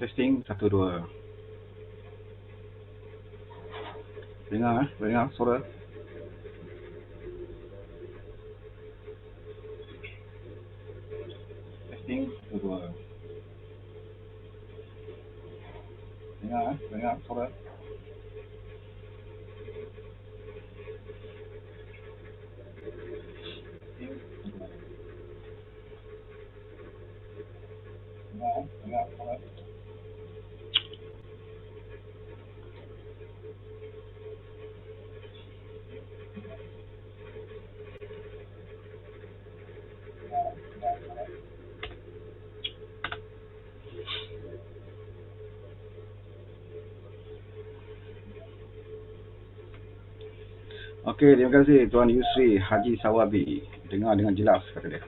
Testing 1 2. Dengar suara. Testing 1 2. Dengar suara. Testing 1 2. Dengar suara. Okey, terima kasih Tuan Yusri Haji Sawabi. Dengar dengan jelas, kata dia.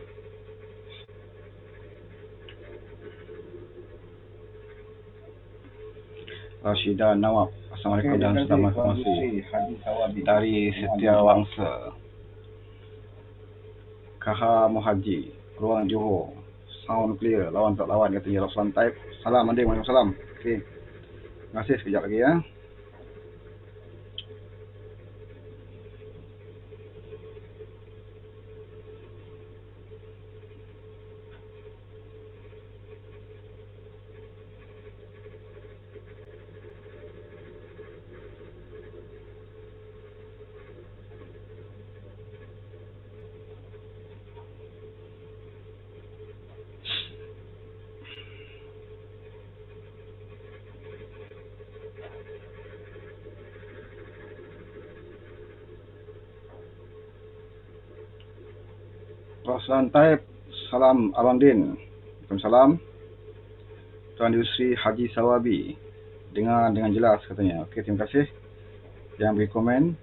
Rashidah Nawab. Assalamualaikum dan selamat kongsi dari Setiawangsa. Kaha Muhaji, Ruang Johor. Sound clear, lawan tak lawan, katanya Roslan Taib. Salam Adik, Waalaikumsalam. Okey, terima kasih, sekejap lagi ya. Roslan Taib, salam Abang Din. Waalaikumsalam. Tuan Yusri Haji Sawabi, dengar dengan jelas, katanya. Okey, terima kasih yang beri komen.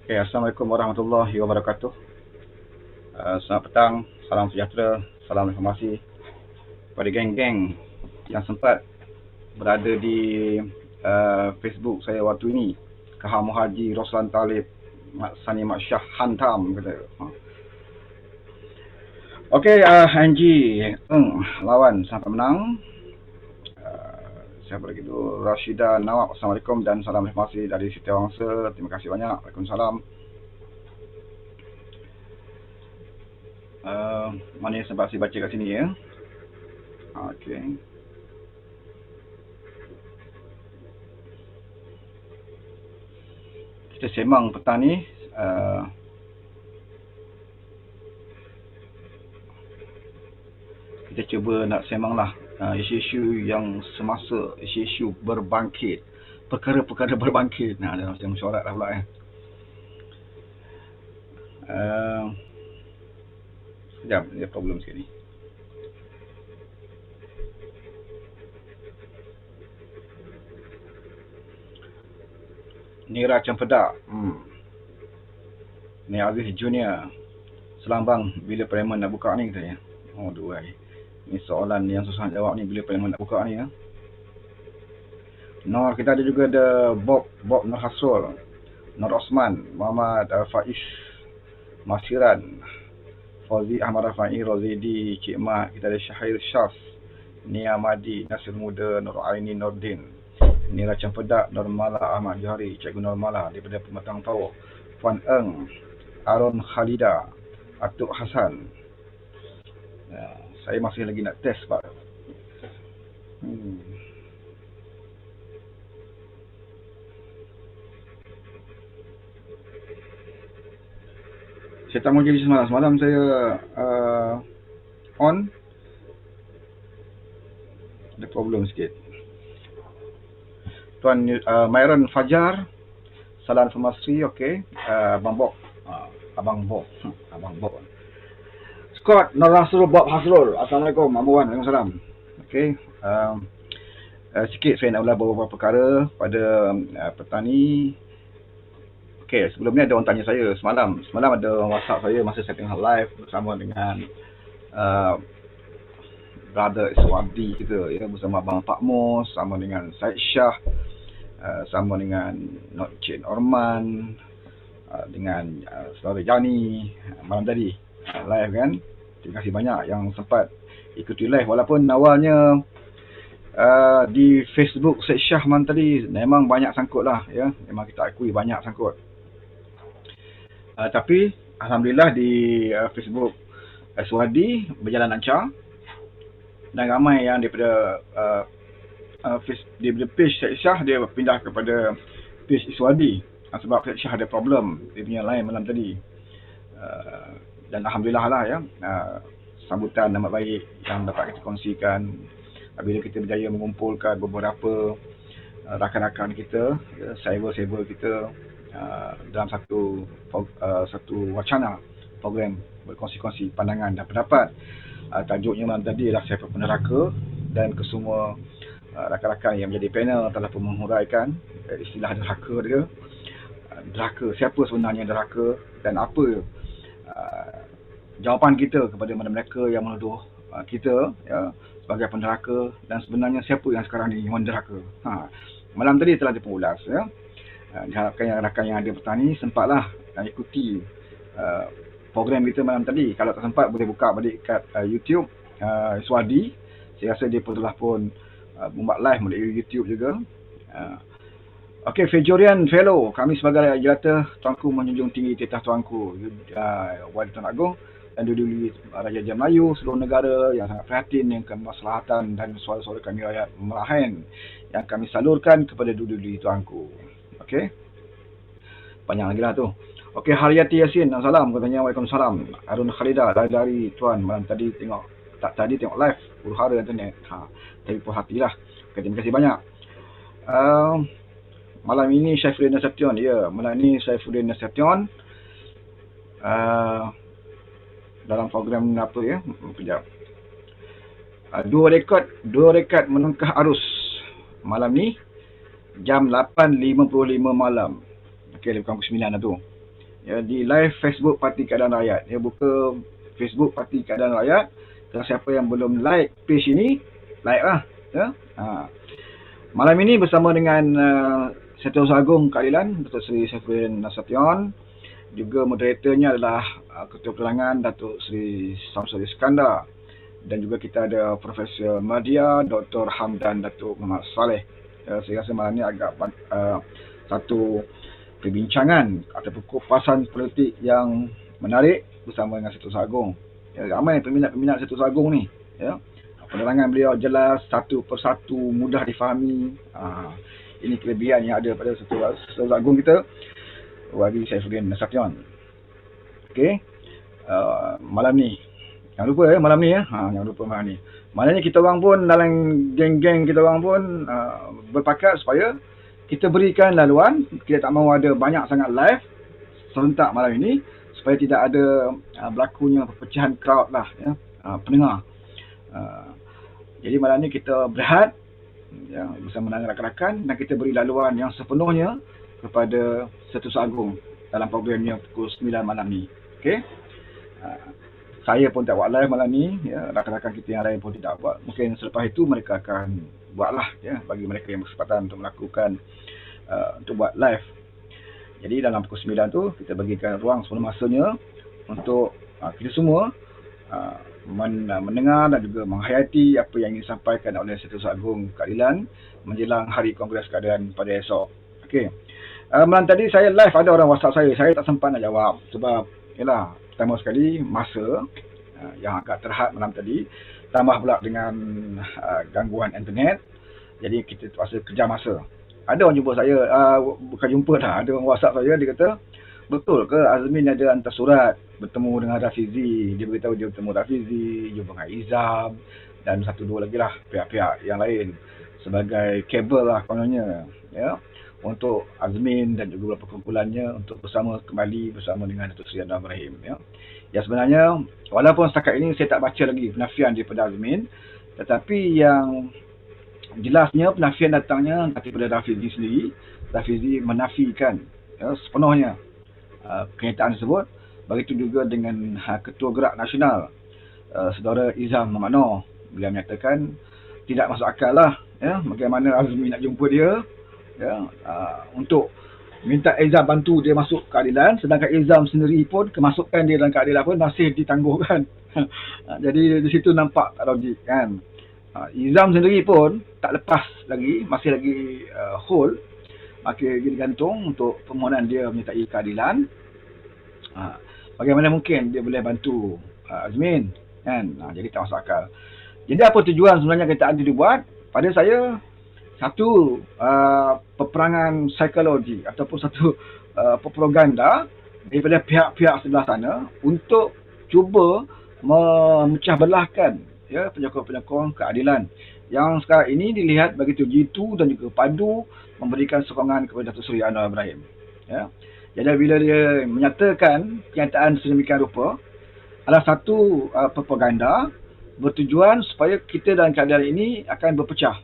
Okay, Assalamualaikum warahmatullahi wabarakatuh. Selamat petang, salam sejahtera, salam informasi kepada geng-geng yang sempat berada di Facebook saya waktu ini. Kaha Muhaji, Roslan Talib, Mak Sani Mak Syah Hantam, kata. Okey, Angie lawan sampai menang. Siapa lagi tu? Rashidah Nawab. Assalamualaikum dan salam informasi dari Setiawangsa. Terima kasih banyak. Waalaikumsalam. Mana yang sempat saya baca kat sini ya. Okey. Kita sembang petang ni. Kita cuba nak sembang lah isu-isu yang semasa, isu-isu berbangkit, perkara-perkara berbangkit. Dalam saya mesyuarat lah pula sekejap, dia problem sikit ni. Nira Cempedak. Ni Aziz Junior. Selang bang, bila Parlimen nak buka ni, katanya. Oh, dua ni. Ni soalan yang susah nak jawab ni, bila Parlimen nak buka ni ya. Nor, kita ada juga ada Bob Nur Hasrul, Nur Osman, Muhammad Faiz Masiran, Fauzi Ahmad Rafai, Rozidi, Cik Mat. Kita ada Syahir Syaf, Nia Madi, Nasir Muda, Nur Aini Nordin, Nira Cempedak, Nur Mala Ahmad Johari, Cikgu Nur Mala daripada Pematang Tawau, Puan Eng, Arun Khalida, Atuk Hasan. Saya masih lagi nak test Pak. Saya tak mau jadi semalam. Semalam saya on. Ada problem sikit. Tuan Myron Fajar, salam informasi. Okey. Abang Bob. Abang Bob. Scott Nur Hasrul, Bob Hasrul. Assalamualaikum. Amuan. Waalaikumsalam. Okey. Sikit saya nak ulas beberapa perkara pada petani. Okey, sebelum ni ada orang tanya saya semalam ada orang WhatsApp saya masa saya tengah live bersama dengan brother Iswadi kita, ya, bersama Abang Pak Mus, sama dengan Syed Shah, sama dengan Cik Norman, dengan saudara Jani malam tadi live kan. Terima kasih banyak yang sempat ikuti live, walaupun awalnya di Facebook Syed Shah malam tadi memang banyak sangkut lah, ya, memang kita akui banyak sangkut. Tapi alhamdulillah di Facebook Iswadi berjalan lancar, dan ramai yang daripada page Syed Shah dia pindah kepada page Iswadi, sebab Syed Shah ada problem dia punya line malam tadi. Dan alhamdulillah lah, ya, sambutan amat baik yang dapat kita kongsikan bila kita berjaya mengumpulkan beberapa rakan-rakan kita, ya, sahabat-sahabat kita dalam satu wacana program berkongsi-kongsi pandangan dan pendapat. Tajuknya malam tadi adalah Siapa Peneraka, dan kesemua rakan-rakan yang menjadi panel telah pun menguraikan istilah derhaka dia. Derhaka, siapa sebenarnya derhaka, dan apa jawapan kita kepada mereka yang menuduh kita, ya, sebagai penderhaka, dan sebenarnya siapa yang sekarang ni menderhaka. Malam tadi telah dipengulas, ya. Diharapkan yang rakan yang ada bertani sempatlah ikuti program kita malam tadi. Kalau tak sempat boleh buka balik kat YouTube Iswadi. Saya rasa dia telah pun membuat live melalui YouTube juga. Okey, Fejorian Fellow, kami sebagai jelata Tuanku menjunjung tinggi titah Tuanku Wali Tuan Agong dan dulu Raja Melayu seluruh negara yang sangat prihatin dengan kemaslahatan dan suara-suara kami rakyat Merahan yang kami salurkan kepada dulu Tuanku. Okey, panjang lagi lah tu. Okey, Haryati Yasin, salam katanya. Waalaikumsalam. Arun Khalidah dari Tuan malam tadi tengok live huru-hara internet. Tapi puas hatilah. Okay, terima kasih banyak. Malam ini Saifuddin Nasution, ya, malam ini Saifuddin Nasution dalam program apa, ya, kejap. Dua rekod menengkah arus malam ni jam 8.55 malam. Okey, lebih kurang 9 lah tu. Ya, di live Facebook Parti Keadilan Rakyat. Ya, buka Facebook Parti Keadilan Rakyat. Dan siapa yang belum like page ini, like lah, ya. Malam ini bersama dengan Setiausaha Agung Keadilan Datuk Seri Saifuddin Nasution. Juga moderatornya adalah Ketua Penerangan Datuk Seri Samsul Iskandar. Dan juga kita ada Profesor Madya, Dr. Hamdan Datuk Muhammad Saleh. Saya rasa malam ni agak satu perbincangan ataupun kupasan politik yang menarik bersama dengan Setiausaha Agung. Ya, ramai peminat Setiausaha Agung ni, ya. Penerangan beliau jelas, satu persatu mudah difahami. Ini kelebihan yang ada pada Setiausaha Agung kita, Wali Saifuddin Nasution. Okey, malam ni jangan lupa, ya, malam ni, ya, jangan lupa malam ni. Maknanya kita orang pun dalam geng-geng kita orang pun berpakat supaya kita berikan laluan. Kita tak mahu ada banyak sangat live serentak malam ini supaya tidak ada berlakunya perpecahan crowd lah, ya, pendengar. Jadi malam ni kita berehat, ya, bersama dengan rakan-rakan, dan kita beri laluan yang sepenuhnya kepada Setiausaha Agung dalam programnya pukul 9 malam ni. Okey. Saya pun tak buat live malam ni, ya, rakan-rakan kita yang lain pun tidak buat. Mungkin selepas itu mereka akan buatlah, ya, bagi mereka yang berkesempatan untuk melakukan untuk buat live. Jadi dalam pukul 9 tu kita bagikan ruang semua masanya untuk kita semua mendengar dan juga menghayati apa yang ingin disampaikan oleh Setiausaha Agung Keadilan menjelang Hari Kongres Keadilan pada esok. Okey. Malam tadi saya live, ada orang WhatsApp saya tak sempat nak jawab sebab yalah, pertama sekali masa yang agak terhad malam tadi, tambah pula dengan gangguan internet. Jadi kita terpaksa kejar masa. Ada orang jumpa saya, bukan jumpa dah, ada orang WhatsApp saya, dia kata, betul ke Azmin ada hantar surat bertemu dengan Rafizi? Dia beritahu dia bertemu Rafizi, jumpa dengan Izam dan satu dua lagi lah pihak-pihak yang lain sebagai kabel lah kononnya, ya, untuk Azmin dan juga beberapa kumpulannya untuk bersama kembali bersama dengan Datuk Seri Anwar Ibrahim, ya. Ya, sebenarnya walaupun setakat ini saya tak baca lagi penafian daripada Azmin, tetapi yang jelasnya penafian datangnya daripada Rafizi sendiri. Rafizi menafikan, ya, sepenuhnya kenyataan tersebut. Begitu juga dengan Ketua Gerak Nasional Saudara Izam Muhammad Noor. beliau menyatakan tidak masuk akal lah, ya, bagaimana Azmi nak jumpa dia, ya, untuk minta Izam bantu dia masuk keadilan, sedangkan Izam sendiri pun kemasukan dia dalam keadilan pun masih ditangguhkan. Jadi di situ nampak tak logik kan. Izam sendiri pun tak lepas lagi, masih lagi hold, masih digantung untuk permohonan dia menyertai keadilan. Bagaimana mungkin dia boleh bantu Azmin kan? Jadi tak masuk akal. Jadi apa tujuan sebenarnya kenyataan itu dibuat? Pada saya, satu peperangan psikologi ataupun satu propaganda daripada pihak-pihak sebelah sana untuk cuba memecah belahkan, ya, penyokong-penyokong keadilan yang sekarang ini dilihat begitu jitu dan juga padu memberikan sokongan kepada Datuk Seri Anwar Ibrahim, ya. Jadi bila dia menyatakan kenyataan sedemikian rupa adalah satu propaganda bertujuan supaya kita dalam keadaan ini akan berpecah.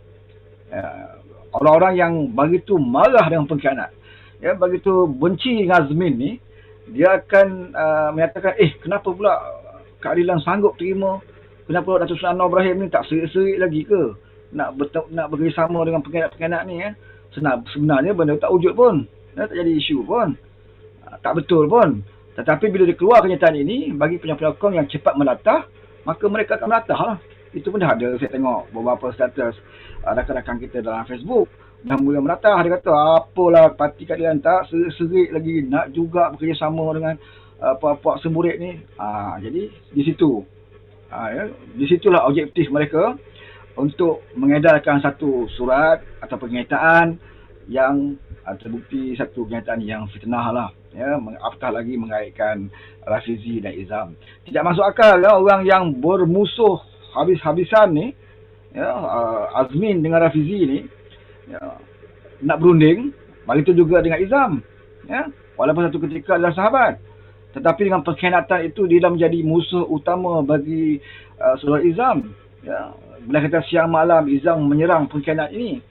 Orang-orang yang begitu marah dengan pengkhianat, ya, begitu benci dengan Azmin ni, dia akan menyatakan, kenapa pula keadilan sanggup terima, kenapa Datuk Seri Anwar Ibrahim ni tak serik-serik lagi ke nak bekerjasama dengan pengkhianat-pengkhianat ni, ya. Sebenarnya benda tak wujud pun, ya, tak jadi isu pun, tak betul pun. Tetapi bila dia keluar kenyataan ini bagi penyokong yang cepat melatah, maka mereka akan melatah lah. Itu pun dah ada, saya tengok beberapa status rakan-rakan kita dalam Facebook dah mula melatah. Dia kata, apalah parti keadilan tak serik lagi nak juga bekerjasama dengan puak-puak semburit ni. Jadi di situ, ya, di situlah objektif mereka untuk mengedarkan satu surat atau pernyataan yang terbukti satu kenyataan yang fitnah lah, ya, apatah lagi mengaitkan Rafizi dan Izam. Tidak masuk akal, ya, orang yang bermusuh habis-habisan ni, ya, Azmin dengan Rafizi ni, ya, nak berunding. Begitu juga dengan Izam, ya, walaupun satu ketika adalah sahabat, tetapi dengan pengkhianatan itu dia dah menjadi musuh utama bagi saudara Izam, ya. Bila kata siang malam Izam menyerang pengkhianat ini,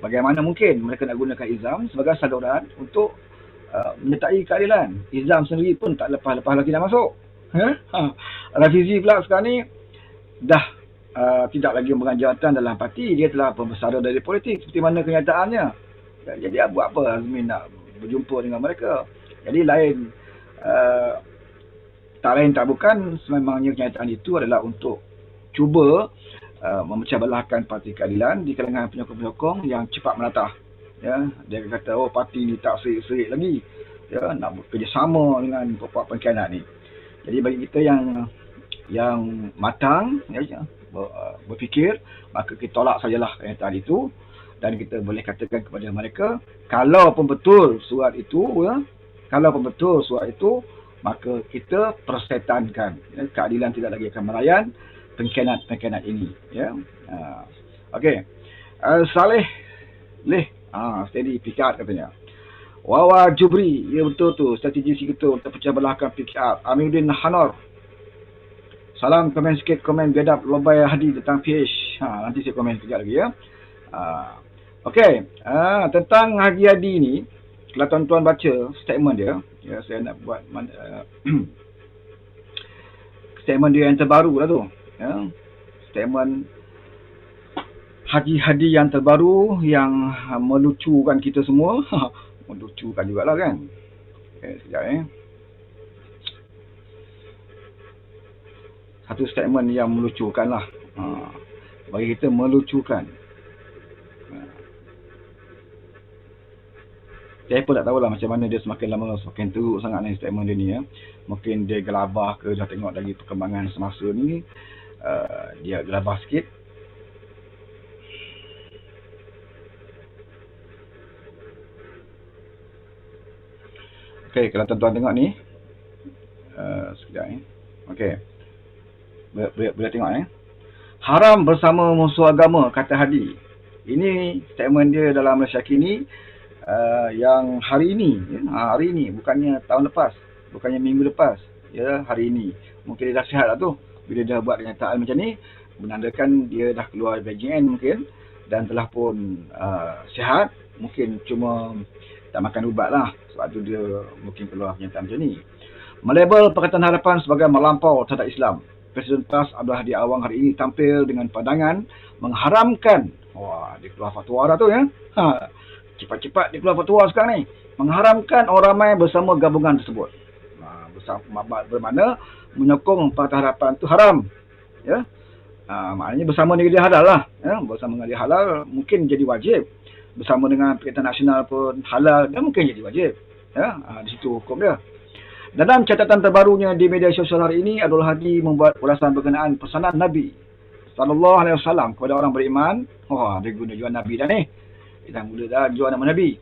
bagaimana mungkin mereka nak gunakan Izam sebagai saluran untuk menyertai keadilan? Izam sendiri pun tak lepas-lepas lagi nak masuk. Rafizi pula sekarang ni dah tidak lagi memegang jawatan dalam parti, dia telah pembesara dari politik seperti mana kenyataannya. Jadi buat apa Azmin nak berjumpa dengan mereka? Jadi tak lain tak bukan, sememangnya kenyataan itu adalah untuk cuba memecah belahkan parti keadilan di kalangan penyokong-penyokong yang cepat melatah, ya. Dia kata, parti ni tak serik-serik lagi, ya, nak bekerjasama dengan puak-puak pengkhianat ni. Jadi bagi kita yang matang, ya, berfikir, maka kita tolak sajalah kenyataan itu dan kita boleh katakan kepada mereka, kalau pun betul surat itu, ya, maka kita persetankan, ya, keadilan tidak lagi akan melayan pengkhianat ini, ya. Okey. Saleh steady PKR katanya. Wawa Jubri, ya betul tu, strategi si kita untuk pecah belahkan PKR. Amiruddin Hanor, salam, komen sikit, komen biadab Lobai Hadi tentang PH. Nanti saya komen sekejap lagi, ya. Okey, tentang Haji Hadi ni, kalau tuan-tuan baca statement dia, ya, saya nak buat statement dia yang terbaru lah tu, ya. Statement Haji Hadi yang terbaru yang melucukan kita semua. Melucukan jugalah kan. Sekejap, satu statement yang melucukan lah, bagi kita melucukan. Saya pun tak tahulah macam mana dia semakin lama semakin teruk sangat ni statement dia ni, ya. Mungkin dia gelabah ke, dah tengok lagi perkembangan semasa ni, dia gelabah sikit. Okey, kalau tuan-tuan tengok ni, sekejap ni. Okey, boleh tengok haram bersama musuh agama, kata Hadi. Ini statement dia dalam Malaysia kini, yang hari ini, ya, hari ini, bukannya tahun lepas, bukannya minggu lepas, ya, hari ini. Mungkin dia dah sihat lah tu bila dia buat kenyataan macam ni, menandakan dia dah keluar dari JN mungkin, dan telah pun sihat. Mungkin cuma tak makan ubat lah, sebab tu dia mungkin keluar kenyataan macam ni. Melabel Pakatan Harapan sebagai melampau terhadap Islam. Presiden PAS Abdul Hadi Awang hari ini tampil dengan pandangan mengharamkan. Wah, dia keluar fatwa dah tu ya. Cepat-cepat dia keluar fatwa sekarang ni. Mengharamkan orang ramai bersama gabungan tersebut. Bermakna menyokong Parti Harapan tu haram. Ya. Maknanya bersama dengan dia halal lah. Ya. Bersama dengan dia halal mungkin jadi wajib. Bersama dengan Perikatan Nasional pun halal dan mungkin jadi wajib. Ya. Di situ hukum dia. Dalam catatan terbarunya di media sosial hari ini, Abdul Hadi membuat ulasan berkenaan pesanan Nabi Sallallahu Alaihi Wasallam kepada orang beriman. Dia guna jual Nabi dah ni. Dia dah mula dah jual nama Nabi.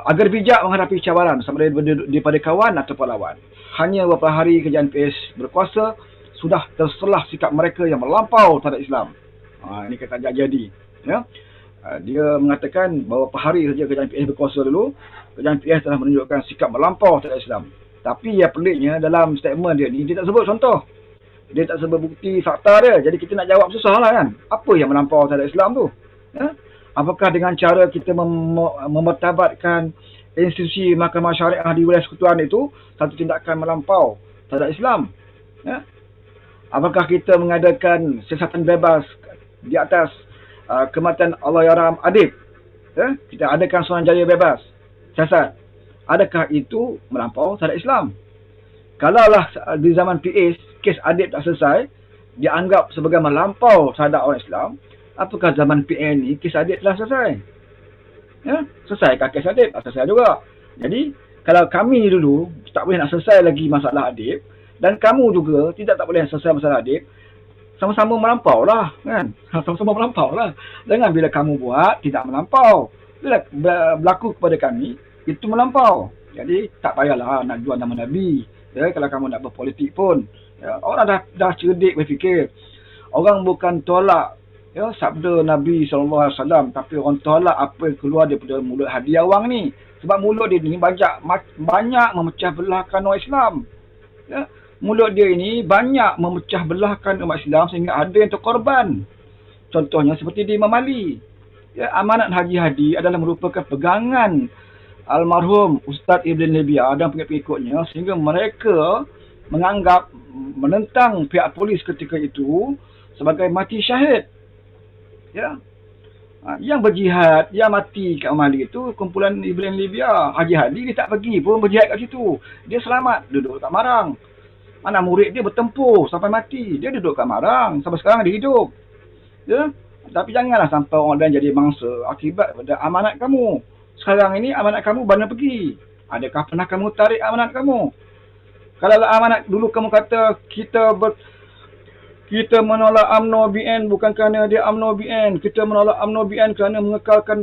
Agar bijak menghadapi cabaran sama daripada kawan atau lawan. Hanya beberapa hari kerajaan PS berkuasa, sudah terselah sikap mereka yang melampau terhadap Islam. Ini kata jadi. Ya. Dia mengatakan bahawa per hari saja kerajaan PS berkuasa dulu, kerajaan PS telah menunjukkan sikap melampau terhadap Islam. Tapi yang peliknya dalam statement dia ni, dia tak sebut contoh. Dia tak sebut bukti fakta dia. Jadi kita nak jawab susah lah kan. Apa yang melampau terhadap Islam tu? Ya? Apakah dengan cara kita memertabatkan institusi mahkamah syariah di wilayah sekutuan itu satu tindakan melampau terhadap Islam? Ya? Apakah kita mengadakan siasatan bebas di atas kematian Allahyarham Adib? Ya? Kita adakan Suruhanjaya bebas siasat. Adakah itu melampau terhadap Islam? Kalaulah di zaman PAS kes Adib tak selesai, dianggap sebagai melampau terhadap orang Islam, apakah zaman PN ni kes Adib telah selesai? Ya? Selesaikah kes Adib? Tak selesai juga. Jadi, kalau kami dulu tak boleh nak selesai lagi masalah Adib, dan kamu juga tak boleh selesai masalah Adib, sama-sama melampau lah. Kan? Sama-sama melampau lah. Jangan bila kamu buat, tidak melampau. Bila berlaku kepada kami, itu melampau. Jadi, tak payahlah nak jual nama Nabi. Ya, kalau kamu nak berpolitik pun. Ya, orang dah cerdik berfikir. Orang bukan tolak sabda Nabi SAW, tapi orang tolak apa yang keluar daripada mulut Hadi Awang ni. Sebab mulut dia ni banyak memecah belahkan orang Islam. Ya, mulut dia ini banyak memecah belahkan umat Islam sehingga ada yang terkorban. Contohnya seperti di Imam Ali. Ya, amanat Haji Hadi adalah merupakan pegangan almarhum Ustaz Ibn Libya dan pengikut-pengikutnya, sehingga mereka menganggap menentang pihak polis ketika itu sebagai mati syahid. Ya. Yang berjihad, yang mati kat Mali itu kumpulan Ibn Libya. Haji Hadi dia tak pergi pun berjihad kat situ. Dia selamat duduk kat Marang. Mana murid dia bertempur sampai mati. Dia duduk kat Marang sampai sekarang dia hidup. Ya. Tapi janganlah sampai orang lain jadi mangsa akibat pada amanat kamu. Sekarang ini amanat kamu mana pergi? Adakah pernah kamu tarik amanat kamu? Kalau amanat dulu kamu kata kita menolak UMNO BN bukan kerana dia UMNO BN. Kita menolak UMNO BN kerana mengekalkan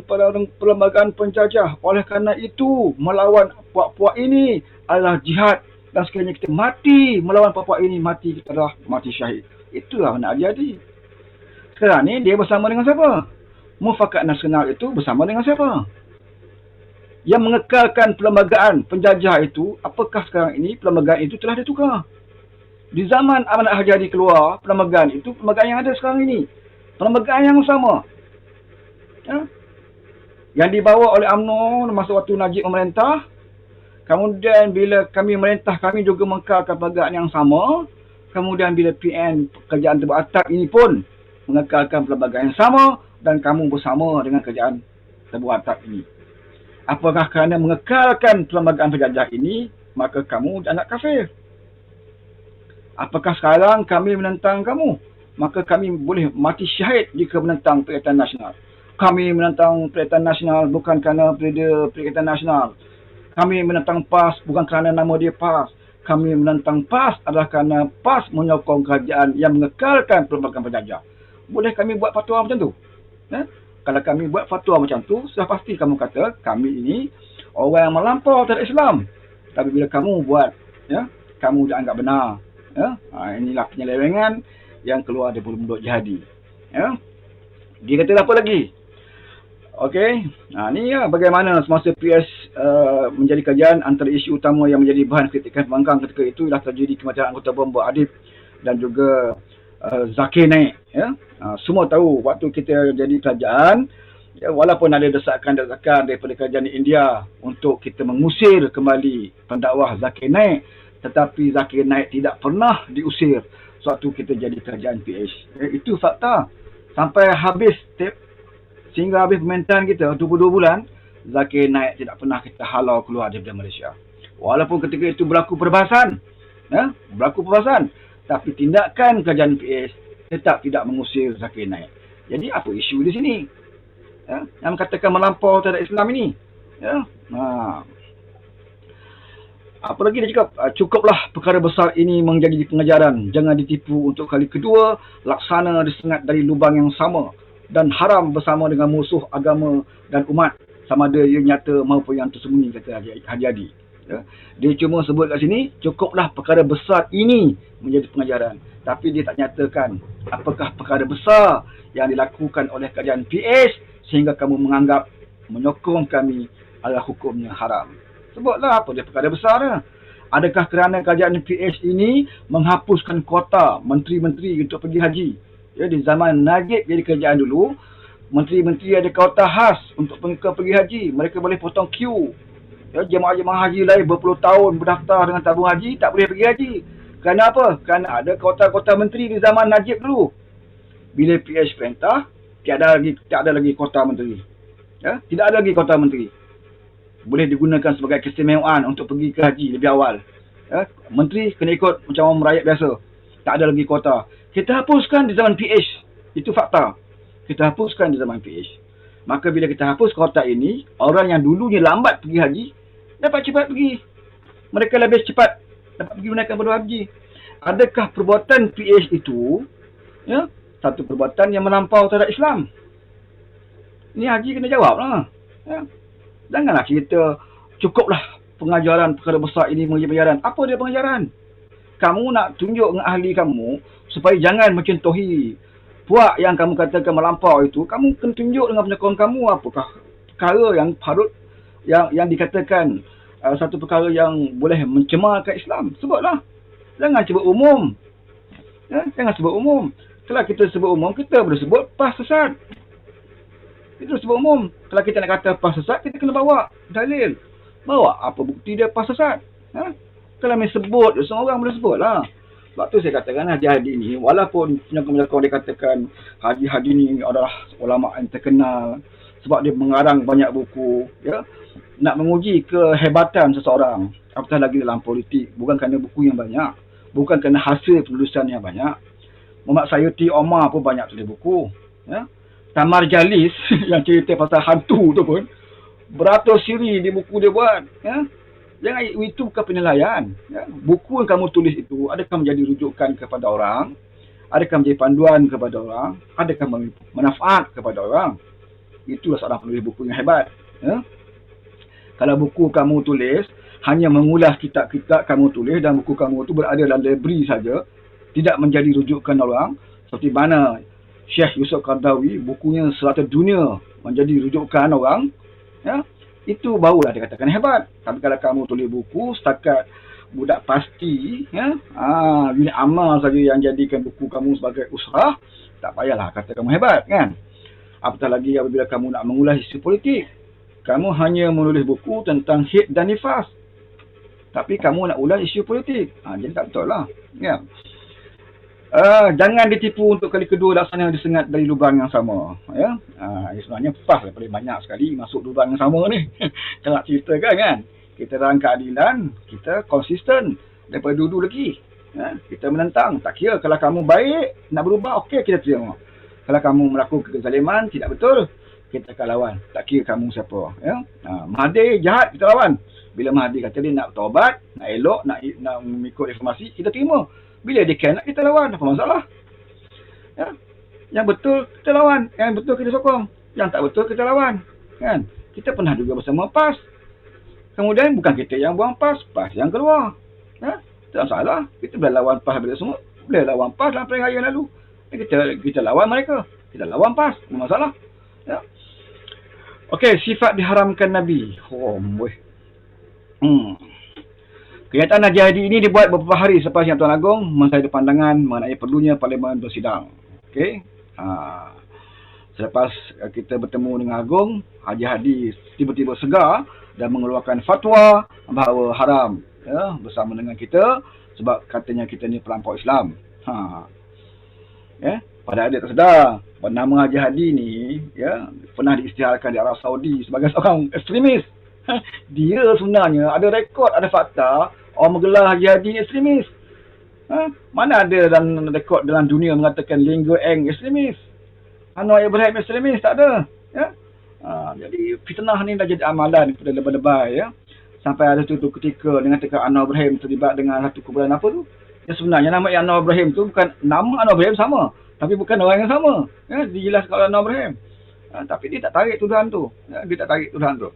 perlembagaan penjajah. Oleh kerana itu, melawan puak-puak ini adalah jihad. Dan sekiranya kita mati melawan puak-puak ini, mati kita adalah mati syahid. Itulah mana jadi. Sekarang ni dia bersama dengan siapa? Mufakat Nasional itu bersama dengan siapa? Yang mengekalkan perlembagaan penjajah itu, apakah sekarang ini perlembagaan itu telah ditukar? Di zaman amanat Haji Hadi keluar, perlembagaan itu perlembagaan yang ada sekarang ini. Perlembagaan yang sama. Ya? Yang dibawa oleh UMNO masa waktu Najib memerintah. Kemudian bila kami merintah, kami juga mengekalkan perlembagaan yang sama. Kemudian bila PN, kerajaan terbuat ini pun mengekalkan perlembagaan yang sama. Dan kamu bersama dengan kerajaan terbuat ini. Apakah kerana mengekalkan perlembagaan penjajah ini, maka kamu dianggap kafir? Apakah sekarang kami menentang kamu, maka kami boleh mati syahid jika menentang Perikatan Nasional? Kami menentang Perikatan Nasional bukan kerana Perikatan Nasional. Kami menentang PAS bukan kerana nama dia PAS. Kami menentang PAS adalah kerana PAS menyokong kerajaan yang mengekalkan perlembagaan penjajah. Boleh kami buat fatwa macam tu? Ya? Kalau kami buat fatwa macam tu, sudah pasti kamu kata kami ini orang yang melampau terhadap Islam. Tapi bila kamu buat, ya, kamu dianggap benar. Ya? Inilah penyelewengan yang keluar daripada mulut jihadi. Ya? Dia kata apa lagi? Okey, ni ya, bagaimana semasa PS menjadi kajian antara isu utama yang menjadi bahan kritikan pembangkang ketika itu ialah terjadi kematian anggota bomba Adib dan juga Zakir Naik. Ya? Semua tahu waktu kita jadi kerajaan, ya, walaupun ada desakan-desakan daripada kerajaan India untuk kita mengusir kembali pendakwah Zakir Naik, tetapi Zakir Naik tidak pernah diusir sewaktu kita jadi kerajaan PH. Itu fakta. Sampai habis sehingga habis pemerintahan kita 22 bulan, Zakir Naik tidak pernah kita halau keluar daripada Malaysia. Walaupun ketika itu berlaku perbahasan, tapi tindakan kerajaan PH tetap tidak mengusir Zakir Naik. Jadi apa isu di sini? Yang katakan melampau terhadap Islam ini. Apa lagi dia cakap? Cukuplah perkara besar ini menjadi pengajaran. Jangan ditipu untuk kali kedua. Laksana disengat dari lubang yang sama. Dan haram bersama dengan musuh agama dan umat. Sama ada yang nyata maupun yang tersembunyi, kata Haji Hadi. Dia cuma sebut kat sini, cukuplah perkara besar ini menjadi pengajaran. Tapi dia tak nyatakan apakah perkara besar yang dilakukan oleh kerajaan PH sehingga kamu menganggap menyokong kami adalah hukumnya haram. Sebutlah apa dia perkara besar dia. Adakah kerana kerajaan PH ini menghapuskan kuota menteri-menteri untuk pergi haji? Di zaman Najib jadi kerajaan dulu, menteri-menteri ada kuota khas untuk pergi haji. Mereka boleh potong queue. Jemaah-jemaah haji lain berpuluh tahun berdaftar dengan tabung haji, tak boleh pergi haji. Kerana apa? Kerana ada kuota-kuota menteri di zaman Najib dulu. Bila PH perintah, tak ada lagi kuota menteri. Tidak ada lagi kuota menteri. Boleh digunakan sebagai keistimewaan untuk pergi ke haji lebih awal. Menteri kena ikut macam orang rakyat biasa. Tak ada lagi kuota. Kita hapuskan di zaman PH. Itu fakta. Kita hapuskan di zaman PH. Maka bila kita hapus kuota ini, orang yang dulunya lambat pergi haji, dapat cepat pergi. Mereka lebih cepat dapat pergi menunaikan ibadah haji. Adakah perbuatan PH itu satu perbuatan yang melampau terhadap Islam? Ini haji kena jawab lah. Janganlah kita cukuplah pengajaran perkara besar ini menjadi pengajaran. Apa dia pengajaran? Kamu nak tunjuk dengan ahli kamu supaya jangan mencontohi puak yang kamu katakan melampau itu. Kamu kena tunjuk dengan penyokong kamu apakah perkara yang patut yang dikatakan satu perkara yang boleh mencemarkan Islam. Sebutlah. Jangan sebut umum. Jangan sebut umum. Kalau kita sebut umum, kita boleh sebut PAS sesat. Itu sebut umum. Kalau kita nak kata PAS sesat, kita kena bawa dalil. Bawa apa bukti dia PAS sesat. Kalau main sebut, semua orang boleh sebut lah. Sebab tu saya katakan Haji Hadi ni, walaupun penyokong-penyokong dia katakan Haji Hadi ni adalah ulama yang terkenal sebab dia mengarang banyak buku, nak menguji kehebatan seseorang, apatah lagi dalam politik, bukan kerana buku yang banyak, bukan kerana hasil penulisan yang banyak. Muhammad Sayuti Omar pun banyak tulis buku. Tamar Jalis yang cerita pasal hantu tu pun beratus siri di buku dia buat. Jangan, itu bukan penilaian. Buku yang kamu tulis itu adakah menjadi rujukan kepada orang, adakah menjadi panduan kepada orang, adakah manfaat kepada orang. Itulah seorang penulis buku yang hebat. Kalau buku kamu tulis hanya mengulas kitab-kitab kamu tulis dan buku kamu itu berada dalam library saja, tidak menjadi rujukan orang, seperti mana Syekh Yusuf Qardawi, bukunya Serata Dunia menjadi rujukan orang, itu barulah dikatakan hebat. Tapi kalau kamu tulis buku setakat budak pasti, unit amal saja yang jadikan buku kamu sebagai usrah, tak payahlah kata kamu hebat, kan? Apatah lagi apabila kamu nak mengulas isu politik. Kamu hanya menulis buku tentang hid dan nifas, tapi kamu nak ulas isu politik. Jadi tak betul lah, kan? Jangan ditipu untuk kali kedua laksana disengat dari lubang yang sama. Sebenarnya PAS paling banyak sekali masuk lubang yang sama ni. Tak nak ceritakan, kan? Kita dalam keadilan, kita konsisten daripada dulu lagi. Kita menentang. Tak kira kalau kamu baik, nak berubah, okey kita terima. Kalau kamu melakukan kezaliman, tidak betul, kita akan lawan. Tak kira kamu siapa. Mahathir jahat, kita lawan. Bila Mahathir kata dia nak taubat, nak elok, nak mengikut reformasi, kita terima. Bila dia nak, kita lawan. Apa masalah? Yang betul, kita lawan. Yang betul, kita sokong. Yang tak betul, kita lawan. Kan? Kita pernah juga bersama PAS. Kemudian, bukan kita yang buang PAS. PAS yang keluar. Tak salah. Kita boleh lawan PAS bila semua. Boleh lawan PAS dalam perayaan yang lalu. Kita lawan mereka. Kita lawan PAS. Tak masalah. Okey, sifat diharamkan Nabi. Kenyataan Haji Hadi ini dibuat beberapa hari selepas yang Tuan Agong menghadiri pandangan mengenai perlunya Parlimen bersidang. Okey. Selepas kita bertemu dengan Agong, Haji Hadi tiba-tiba segar dan mengeluarkan fatwa bahawa haram ya, bersama dengan kita sebab katanya kita ni pelampau Islam. Ya, padahal dia tak sedar nama Haji Hadi ni ya pernah diisytiharkan di Arab Saudi sebagai seorang ekstremis. Dia sebenarnya ada rekod, ada fakta orang menggelar Haji Hadi ni ekstremis. Mana ada dalam rekod dalam dunia mengatakan Ling Go Eng ekstremis, Anwar Ibrahim ekstremis, tak ada. Ya? Jadi fitnah ni dah jadi amalan pada lebay-lebay ya. Sampai ada tu ketika mengatakan Anwar Ibrahim terlibat dengan satu kumpulan apa tu. Ya, sebenarnya nama Anwar Ibrahim tu bukan nama Anwar Ibrahim sama, tapi bukan orang yang sama. Ya, dijelaskan oleh Anwar Ibrahim. Tapi dia tak tarik tuduhan tu. Ya, dia tak tarik tuduhan tu.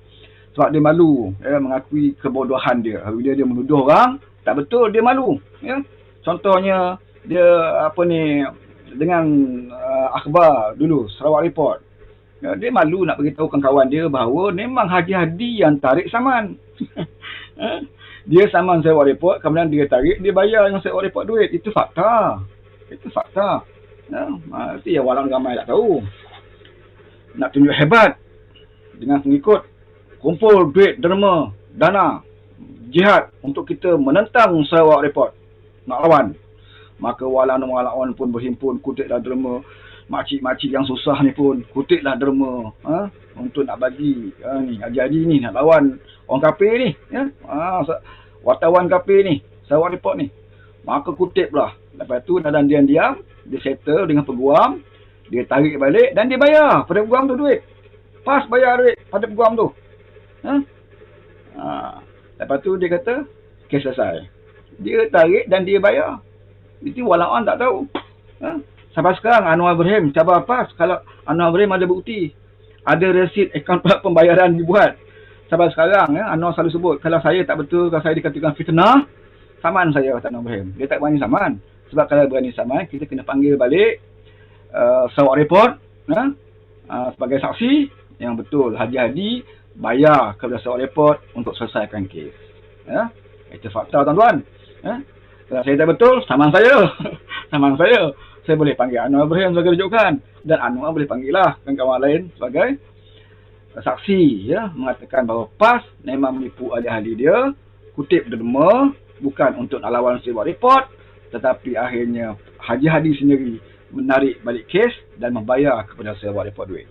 Sebab dia malu ya, mengakui kebodohan dia. Bila dia menuduh orang tak betul, dia malu. Ya. Contohnya dia apa ni dengan akhbar dulu Sarawak Report. Ya, dia malu nak beritahu kawan dia bahawa memang Haji Hadi yang tarik saman. Dia saman Sarawak Report, kemudian dia tarik, dia bayar dengan Sarawak Report duit. Itu fakta. Itu fakta. Ya, itu yang walau ramai tak tahu. Nak tunjuk hebat dengan pengikut, kumpul duit, derma, dana, jihad untuk kita menentang Sarawak Report. Nak lawan. Maka walaupun pun berhimpun, kutiplah derma. Makcik-makcik yang susah ni pun kutiplah derma untuk nak bagi ni Haji Hadi ni nak lawan orang kafir ni ya. Wartawan kafir ni, Sarawak Report ni. Maka kutiplah. Lepas tu dalam diam-diam dia settle dengan peguam, dia tarik balik dan dia bayar pada peguam tu duit. Pas bayar duit pada peguam tu. Lepas tu dia kata kes selesai. Dia tarik dan dia bayar. Itu walaupun tak tahu. Sampai sekarang Anwar Ibrahim cabar pas kalau Anwar Ibrahim ada bukti. Ada resit akaun pembayaran dibuat. Sampai sekarang ya, Anwar selalu sebut kalau saya tak betul, kalau saya dikatakan fitnah, saman saya kata Anwar Ibrahim. Dia tak berani saman. Sebab kalau berani saman, kita kena panggil balik Sarawak Report sebagai saksi yang betul Haji Hadi bayar kepada Sarawak Report untuk selesaikan kes. Ya? Itu fakta tuan-tuan. Ya? Kalau saya tak betul, saman saya. Saman saya. Saya boleh panggil Anwar Ibrahim sebagai rujukan. Dan Anwar boleh panggil lah kawan-kawan lain sebagai saksi. Ya, mengatakan bahawa PAS memang menipu ahli-ahli dia. Kutip derma. Bukan untuk nak lawan Sarawak Report. Tetapi akhirnya Haji Hadi sendiri menarik balik kes dan membayar kepada Sarawak Report duit.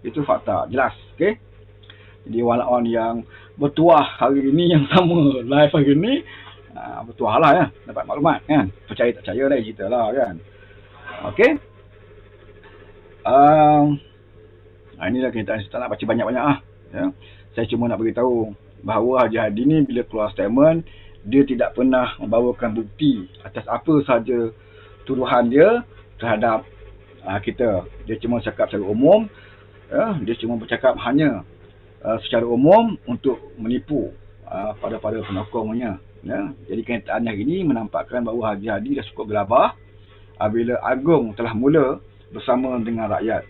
Itu fakta. Jelas. Okay? Jadi walaupun yang bertuah hari ini yang sama live hari ini. Bertuah lah ya. Dapat maklumat kan. Percaya tak percaya lah cerita lah kan. Okey. Inilah kenyataan saya tak nak baca banyak-banyak lah. Ya. Saya cuma nak beritahu bahawa Haji Hadi ni bila keluar statement, dia tidak pernah membawakan bukti atas apa sahaja tuduhan dia terhadap kita. Dia cuma cakap secara umum. Ya. Dia cuma bercakap hanya secara umum untuk menipu pada penyokongnya. Ya. Jadi kenyataan hari ini menampakkan bahawa Haji Hadi dah cukup gelabah apabila Agong telah mula bersama dengan rakyat.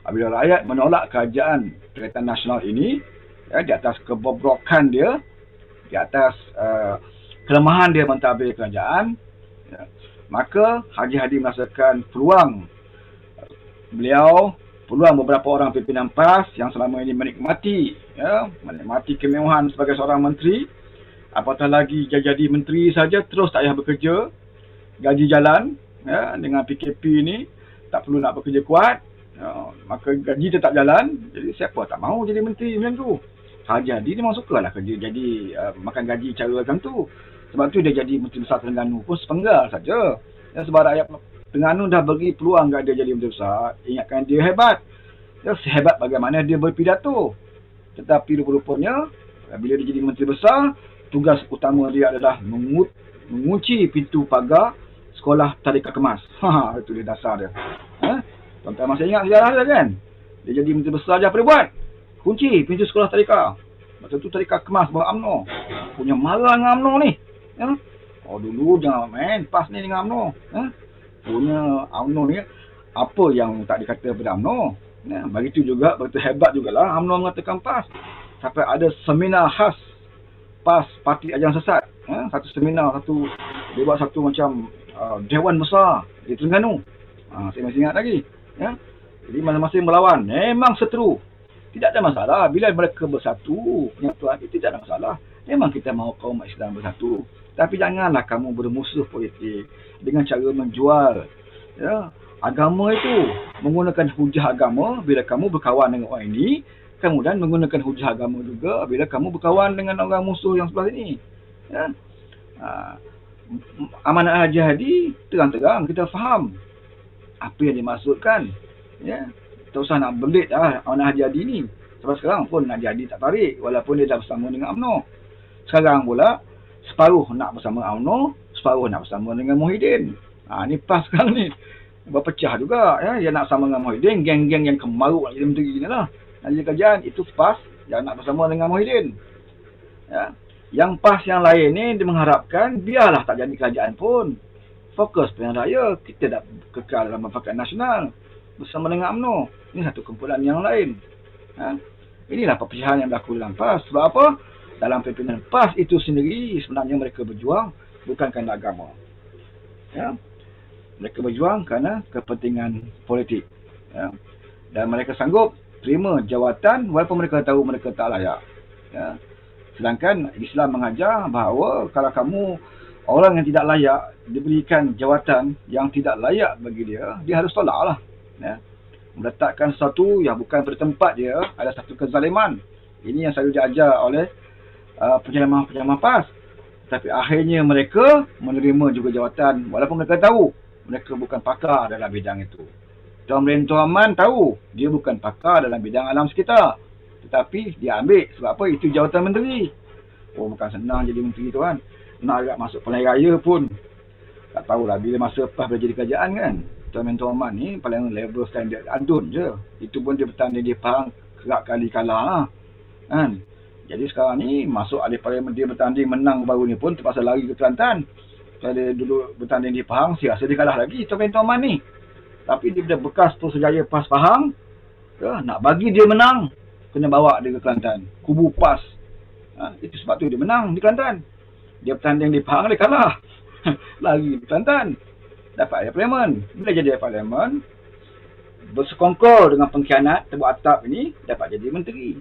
Apabila rakyat menolak kerajaan Perkhidmatan Nasional ini, ya, di atas kebobrokan dia, di atas kelemahan dia mentadbir kerajaan, ya, maka Haji Hadi merasakan peluang beberapa orang pimpinan PAS yang selama ini menikmati kemewahan sebagai seorang menteri, apatah lagi jadi menteri saja terus tak payah bekerja, gaji jalan. Ya, dengan PKP ni tak perlu nak bekerja kuat, ya, maka gaji tetap jalan. Jadi siapa tak mahu jadi menteri macam tu. Haji Hadi dia memang sukalah kerja jadi makan gaji cara macam tu. Sebab tu dia jadi Menteri Besar Terengganu pun sepenggal saja. Ya, sebab rakyat Terengganu dah bagi peluang kat dia jadi Menteri Besar. Ingatkan dia hebat. Ya, sehebat bagaimana dia berpidato. Tetapi rupa-rupanya bila dia jadi Menteri Besar, tugas utama dia adalah mengunci pintu pagar sekolah tadika kemas. Itu dia dasar dia. Tuan-tuan masih ingat sejarah dia kan? Dia jadi Menteri Besar je apa dia buat? Kunci pintu sekolah tadika. Masa tu tadika kemas bawa UMNO. Punya marah dengan UMNO ni. Ya? Dulu jangan main PAS ni dengan UMNO. Punya UMNO ni apa yang tak dikata pada UMNO. Ya? Begitu juga, begitu hebat jugalah UMNO mengatakan PAS. Sampai ada seminar khas PAS Parti Ajaran Sesat. Satu seminar, dia buat satu macam Dewan Besar di Terengganu. Saya masih ingat lagi. Ya? Jadi masing-masing melawan. Memang seteru. Tidak ada masalah. Bila mereka bersatu, penyatuan itu tidak ada masalah. Memang kita mahu kaum Islam bersatu. Tapi janganlah kamu bermusuh politik dengan cara menjual agama itu. Menggunakan hujah agama bila kamu berkawan dengan orang ini. Kemudian menggunakan hujah agama juga bila kamu berkawan dengan orang musuh yang sebelah sini. Ya. Amanah Al-Jihadi terang-terang kita faham apa yang dimaksudkan. Ya. Tak usah nak belit Amanah Al-Jihadi ni. Sebab sekarang pun Al-Jihadi tak tarik walaupun dia dah bersama dengan UMNO. Sekarang pula separuh nak bersama UMNO, separuh nak bersama dengan Muhyiddin. Ni PAS sekarang ni berpecah juga ya. Dia nak sama dengan Muhyiddin, geng-geng yang kemaruk nak jadi menteri ni lah. Nak jadi kerajaan itu PAS yang nak bersama dengan Muhyiddin. Ya. Yang PAS yang lain ni dia mengharapkan biarlah tak jadi kerajaan pun. Fokus pilihan raya, kita dah kekal dalam Pakatan Nasional bersama dengan UMNO. Ini satu kumpulan yang lain. Inilah perpecahan yang berlaku dalam PAS. Sebab apa? Dalam pimpinan PAS itu sendiri sebenarnya mereka berjuang bukan kerana agama. Ya. Mereka berjuang kerana kepentingan politik. Ya. Dan mereka sanggup terima jawatan walaupun mereka tahu mereka tak layak. Ya. Sedangkan Islam mengajar bahawa kalau kamu orang yang tidak layak diberikan jawatan yang tidak layak bagi dia, dia harus tolaklah. Ya. Meletakkan sesuatu yang bukan pada tempat dia adalah satu kezaliman. Ini yang selalu diajar oleh penceramah-penceramah PAS. Tapi akhirnya mereka menerima juga jawatan walaupun mereka tahu mereka bukan pakar dalam bidang itu. Tuan Tuan Man tahu dia bukan pakar dalam bidang alam sekitar. Tetapi dia ambil sebab apa? Itu jawatan menteri. Bukan senang jadi menteri tu kan. Nak agak masuk pilihan raya pun tak tahulah bila masa PAS boleh jadi kerajaan kan. Tuan Man ni paling level standard adun je. Itu pun dia bertanding di Pahang kerap kali kalah lah. Kan? Jadi sekarang ni masuk ahli parlimen dia bertanding menang baru ni pun terpaksa lari ke Kelantan. Kalau dia dulu bertanding di Pahang, saya rasa dia kalah lagi Tuan Man ni. Tapi dia bekas Putrajaya PAS Pahang, nak bagi dia menang, kena bawa dia ke Kelantan. Kubu PAS. Itu sebab tu dia menang di Kelantan. Dia bertanding di Pahang, dia kalah. Lari di Kelantan. Dapat ahli parlimen. Bila jadi ahli parlimen, bersekongkol dengan pengkhianat tebuk atap ini, dapat jadi menteri.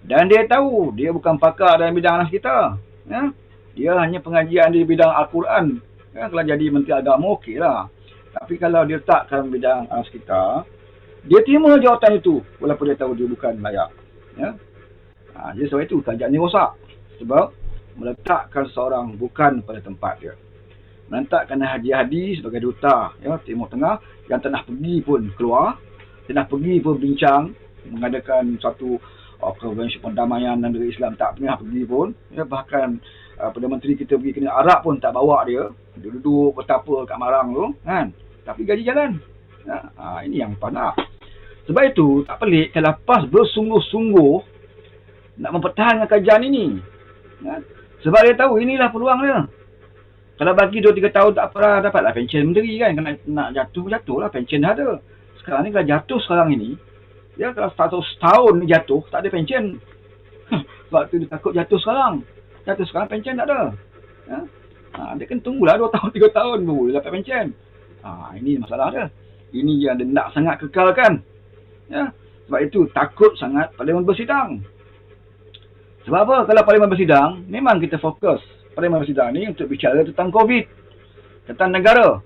Dan dia tahu, dia bukan pakar dalam bidang alam sekitar. Ya? Dia hanya pengajian di bidang Al-Quran. Ya? Kalau jadi menteri agama, okey lah. Tapi kalau dia letak dalam bidang alam sekitar, dia terima jawatan itu. Walaupun dia tahu dia bukan layak. Ya? Jadi sebab itu, kerajaan ni rosak. Sebab meletakkan seorang bukan pada tempat dia. Meletakkan Haji sebagai duta Timur Tengah yang tak nak pergi pun keluar. Tak nak pergi pun bincang. Mengadakan satu konvensi pendamaian dan negara Islam tak pernah pergi pun. Bahkan Perdana Menteri kita pergi kena Arab pun tak bawa dia. Dia duduk bertapa kat Marang tu kan. Tapi gaji jalan. Ini yang PAS nak. Sebab itu tak pelik kalau PAS bersungguh-sungguh nak mempertahankan kerajaan ini. Sebab dia tahu inilah peluang dia. Kalau bagi 2-3 tahun tak pernah dapatlah pension menteri kan. Nak jatuh lah pension dah ada. Sekarang ni kalau jatuh sekarang ini, kalau setahun ni jatuh, tak ada pension. Sebab tu dia takut jatuh sekarang. Jatuh sekarang pension tak ada. Dia kan tunggulah 2 tahun, 3 tahun baru dia dapat pension. Ini masalah dia. Ini yang dia nak sangat kekalkan. Sebab itu takut sangat parlimen bersidang. Sebab apa? Kalau parlimen bersidang, memang kita fokus. Parlimen bersidang ni untuk bicara tentang COVID. Tentang negara.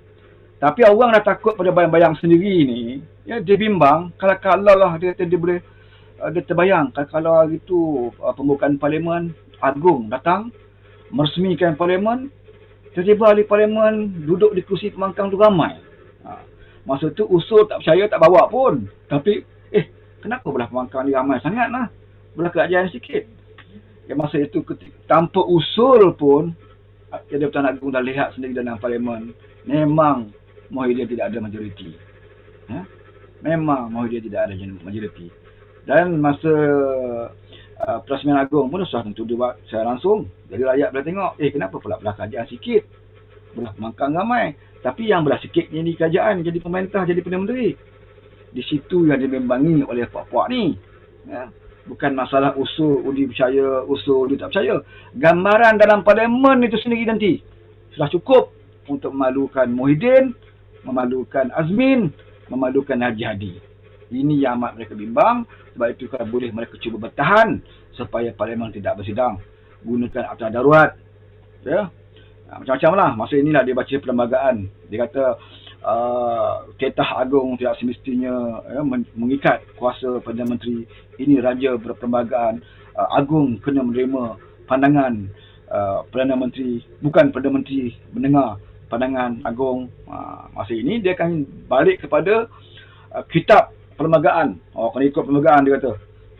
Tapi orang dah takut pada bayang-bayang sendiri ni. Dia bimbang. Kalau lah dia boleh, dia terbayang. Kalau hari tu pembukaan parlimen agung datang. Meresmikan parlimen. Tiba-tiba ahli parlimen duduk di kursi pembangkang tu ramai. Masa tu usul tak percaya tak bawa pun. Tapi, kenapa belah pembangkang ni ramai sangat lah. Belah kerajaan sikit. Masa itu tanpa usul pun, Jabatan Agung dah lihat sendiri dalam parlimen. Memang Muhyiddin tidak ada majoriti. Memang Muhyiddin tidak ada majoriti. Dan masa Perasmian Agung pun sudah tentu dibuat secara langsung. Jadi rakyat boleh tengok, kenapa pula belah kerajaan sikit? Belah pembangkang ramai. Tapi yang belah sikit jadi kerajaan, jadi pemerintah, jadi Perdana Menteri. Di situ yang dibimbangi oleh puak-puak ni. Bukan masalah usul undi percaya, usul dia tak percaya. Gambaran dalam parlimen itu sendiri nanti sudah cukup untuk memalukan Muhyiddin, memalukan Azmin, memalukan Haji. Ini yang amat mereka bimbang. Sebab itu kalau boleh mereka cuba bertahan supaya Parlimen tidak bersidang. Gunakan akta darurat. Ya. Macam-macam lah. Masa inilah dia baca perlembagaan. Dia kata Ketah Agung tidak semestinya mengikat kuasa Perdana Menteri. Ini raja berperlembagaan. Agung kena menerima pandangan Perdana Menteri. Bukan Perdana Menteri mendengar pandangan Agung. Masa ini dia akan balik kepada kitab perlembagaan. Kena ikut perlembagaan dia kata.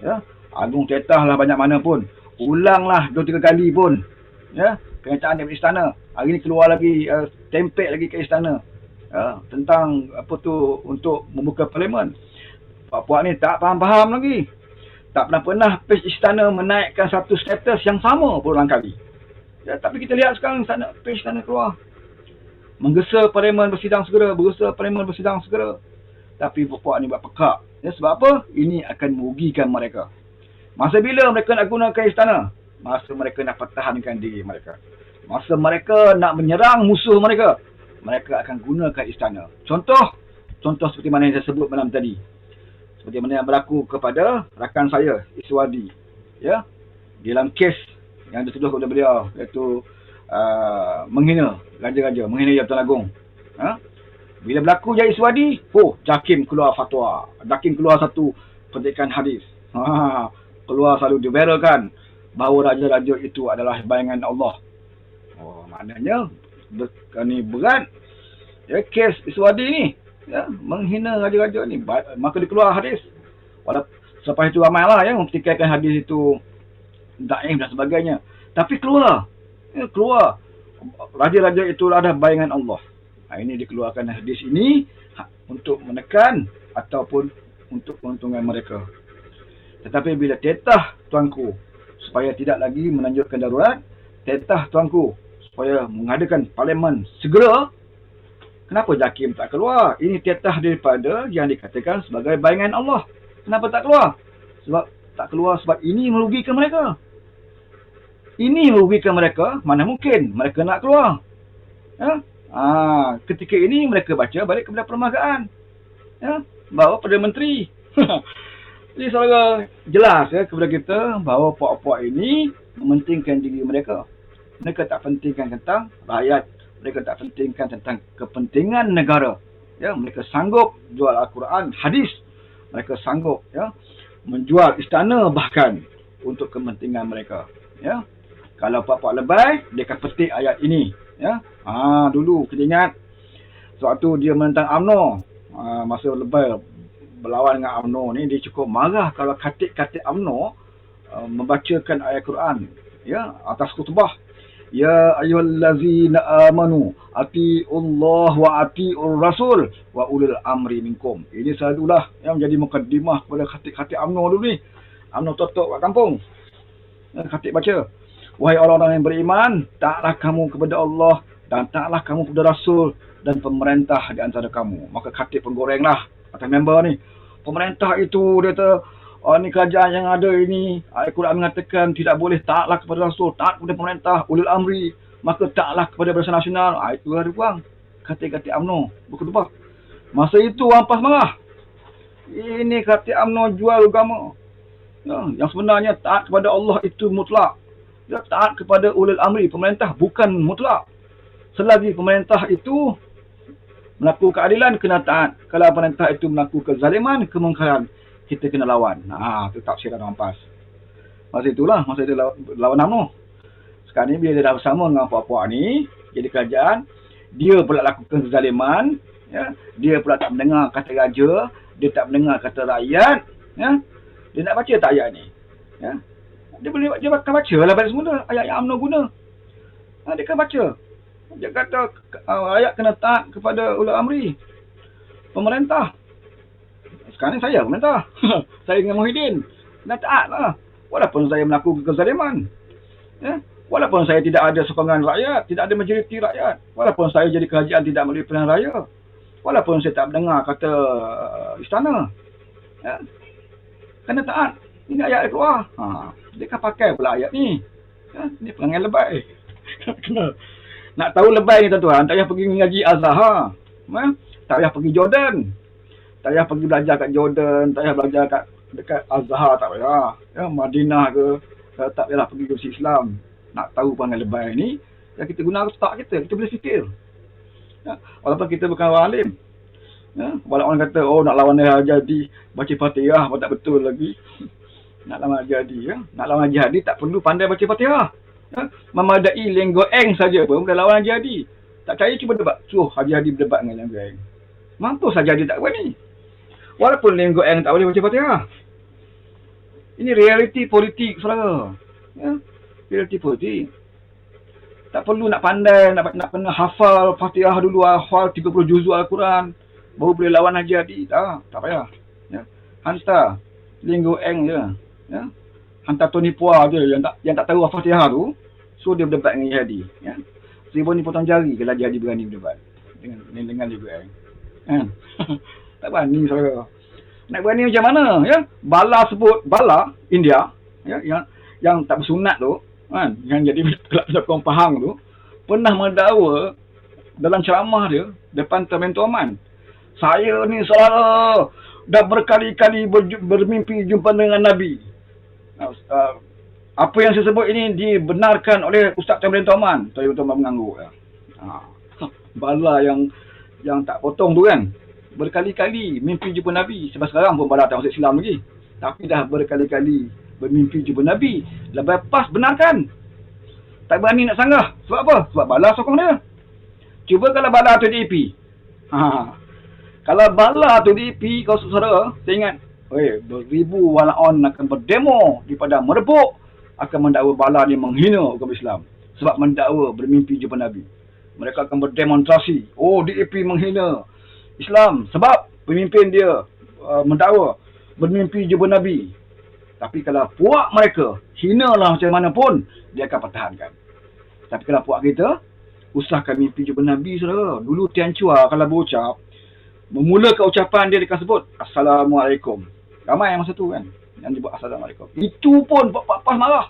Ya? Agung tetah lah banyak mana pun. Ulanglah 2-3 kali pun. Ya? Kenyataan dari istana. Hari ni keluar lagi tempek lagi ke istana. Tentang apa tu untuk membuka Parlimen. Puak ni tak faham-faham lagi. Tak pernah page istana menaikkan satu status yang sama berulang kali. Ya, tapi kita lihat sekarang page istana keluar. Menggesa Parlimen bersidang segera. Bergesa Parlimen bersidang segera. Tapi puak ni buat pekak. Ya, sebab apa? Ini akan merugikan mereka. Masa bila mereka nak gunakan istana? Masa mereka nak pertahankan diri mereka. Masa mereka nak menyerang musuh mereka. Mereka akan gunakan istana. Contoh seperti mana yang saya sebut malam tadi. Seperti mana yang berlaku kepada rakan saya, Iswadi. Ya, dalam kes yang dituduh kepada beliau, iaitu menghina raja-raja, menghina Jabatan Agung. Bila berlaku je Iswadi, JAKIM keluar fatwa. JAKIM keluar satu petikan hadis. Keluar selalu diviralkan bahawa raja-raja itu adalah bayangan Allah. Maknanya ni berat. Ya, kes Iswadi ni, ya, menghina raja-raja ni. Maka dia keluar hadis. Selepas itu ramailah yang mempertikaikan hadis itu daif dan sebagainya. Tapi keluar. Ya, keluar. Raja-raja itu ada bayangan Allah. Ini dikeluarkan hadis ini untuk menekan ataupun untuk keuntungan mereka. Tetapi bila tetah tuanku supaya tidak lagi menanjurkan darurat, tetah tuanku supaya mengadakan Parlimen segera, kenapa JAKIM tak keluar? Ini tetah daripada yang dikatakan sebagai bayangan Allah. Kenapa tak keluar? Sebab tak keluar sebab ini merugikan mereka. Ini merugikan mereka, mana mungkin mereka nak keluar. Ya? Ketika ini mereka baca balik kepada perlembagaan. Ya? Bahawa Perdana Menteri. Jadi secara jelas kepada kita bahawa puak-puak ini mementingkan diri mereka. Mereka tak pentingkan tentang rakyat. Mereka tak pentingkan tentang kepentingan negara. Ya, mereka sanggup jual Al-Quran, hadis. Mereka sanggup menjual istana bahkan untuk kepentingan mereka. Ya. Kalau puak-puak lebay, dia akan petik ayat ini. Ya. Dulu kita ingat sewaktu dia menentang UMNO, masa lebay berlawan dengan UMNO ni, dia cukup marah kalau katik-katik UMNO membacakan ayat Quran atas khutbah. Ya ayyuhallazina amanu atiullah wa atiur rasul wa ulil amri minkum. Ini selalulah yang menjadi mukaddimah kepada katik-katik UMNO dulu ni. UMNO totok kat kampung. Katik baca, wahai orang-orang yang beriman, taatlah kamu kepada Allah dan taatlah kamu kepada Rasul dan pemerintah di antara kamu. Maka katik penggoreng lah atas member ni. Pemerintah itu dia kata, ni kerajaan yang ada ini, Al-Quran mengatakan tidak boleh taatlah kepada Rasul, taat kepada pemerintah, ulil amri, maka taatlah kepada Barisan Nasional. Itu ada buang. Katik-katik UMNO berkhutbah. Masa itu orang PAS marah. Ini katik UMNO jual agama. Yang sebenarnya taat kepada Allah itu mutlak. Taat kepada ulil amri, pemerintah, bukan mutlak. Selagi pemerintah itu melakukan keadilan, kena taat. Kalau pemerintah itu melakukan kezaliman, kemungkaran, kita kena lawan. Itu tafsiran orang PAS. Masa itulah, masa dia lawan UMNO. Sekarang ni bila dia dah bersama dengan puak-puak ni, jadi kerajaan, dia pula lakukan kezaliman, dia pula tak mendengar kata raja, dia tak mendengar kata rakyat, dia nak baca tak ayat ni? Dia akan baca lah balik semula ayat yang UMNO guna. Dia akan baca. Dia kata rakyat kena taat kepada ulil amri, pemerintah. Sekarang ni saya pemerintah. Saya dengan Muhyiddin kena taat lah. Walaupun saya melakukan kezaliman. Walaupun saya tidak ada sokongan rakyat, tidak ada majoriti rakyat. Walaupun saya jadi kerajaan tidak melalui pilihan raya. Walaupun saya tak mendengar kata istana. Kena taat. Ini ayat keluar. Dia kan pakai pula ayat ni. Ini perangai lebay. Kena. Nak tahu lebay ni tuan-tuan, tak payah pergi ngaji Azhar. Tak payah pergi Jordan. Tak payah pergi belajar kat Jordan, tak payah belajar dekat Azhar, tak payah. Ya, Madinah ke, tak payahlah pergi ke Islam. Nak tahu perangai lebay ni, ya, kita guna otak kita boleh fikir. Ya, walaupun kita bukan orang alim. Ya, walaupun orang kata, oh nak lawan Al Jadi, baca Fatihah pun tak betul lagi. Nak lawan Al Jadi, ya. Nak lawan Al Jadi tak perlu pandai baca Fatihah. Ya, memadai Lenggo Eng saja pun boleh lawan Al Jadi. Tak percaya cuba debat. Suruh Al Jadi berdebat dengan Lenggo Eng. Mampus Al Jadi tak berani. Walaupun Lenggo Eng tak boleh baca Fatihah. Ini realiti politik, saudara. Ya, realiti politik. Tak perlu nak pandai, nak kena hafal Fatihah dulu, hafal 30 juzuk Al-Quran. Baru boleh lawan Al Jadi. Tak payah. Ya. Hantar Lenggo Eng je. Ya. Hantar Tony Pua je yang tak tahu Fatihah tu. So dia berdebat dengan Al Jadi. Ya. 1000 ni potong jari kalau Al Jadi berani berdebat dengan Lenggo Eng. Kan? Tak berani, saudara. Nak berani macam mana? Ya? Bala sebut, Bala India, ya, yang tak bersunat tu, kan, yang jadi pelakon Pahang tu, pernah mendakwa dalam ceramah dia depan Tuan Mentua Aman. Saya ni saudara dah berkali-kali bermimpi jumpa dengan Nabi. Apa yang saya sebut ini dibenarkan oleh Ustaz Tuan Mentua Aman. Tuan Mentua Aman mengangguk. Ya. Bala yang tak potong tu kan, berkali-kali mimpi jumpa Nabi. Sebab sekarang pun Bala tak masuk Islam lagi, tapi dah berkali-kali bermimpi jumpa Nabi. Lepas benarkan. Tak berani nak sanggah. Sebab apa? Sebab Bala sokong dia. Cuba kalau Bala tu DAP. Kalau Bala tu DAP, kau saudara, saya ingat, beribu walaon akan berdemo di Padang Merebuk, akan mendakwa Bala ni menghina agama Islam. Sebab mendakwa bermimpi jumpa Nabi. Mereka akan berdemonstrasi. Oh, DAP menghina Islam sebab pemimpin dia mendakwa bermimpi jumpa Nabi. Tapi kalau puak mereka hinalah macam mana pun, dia akan pertahankan. Tapi kalau puak kita usahkan mimpi jumpa Nabi, saudara. Dulu Tian Chua kalau berucap, memulakan ucapan dia akan sebut Assalamualaikum. Ramai yang masa tu kan yang sebut Assalamualaikum. Itu pun Pak Pas marah.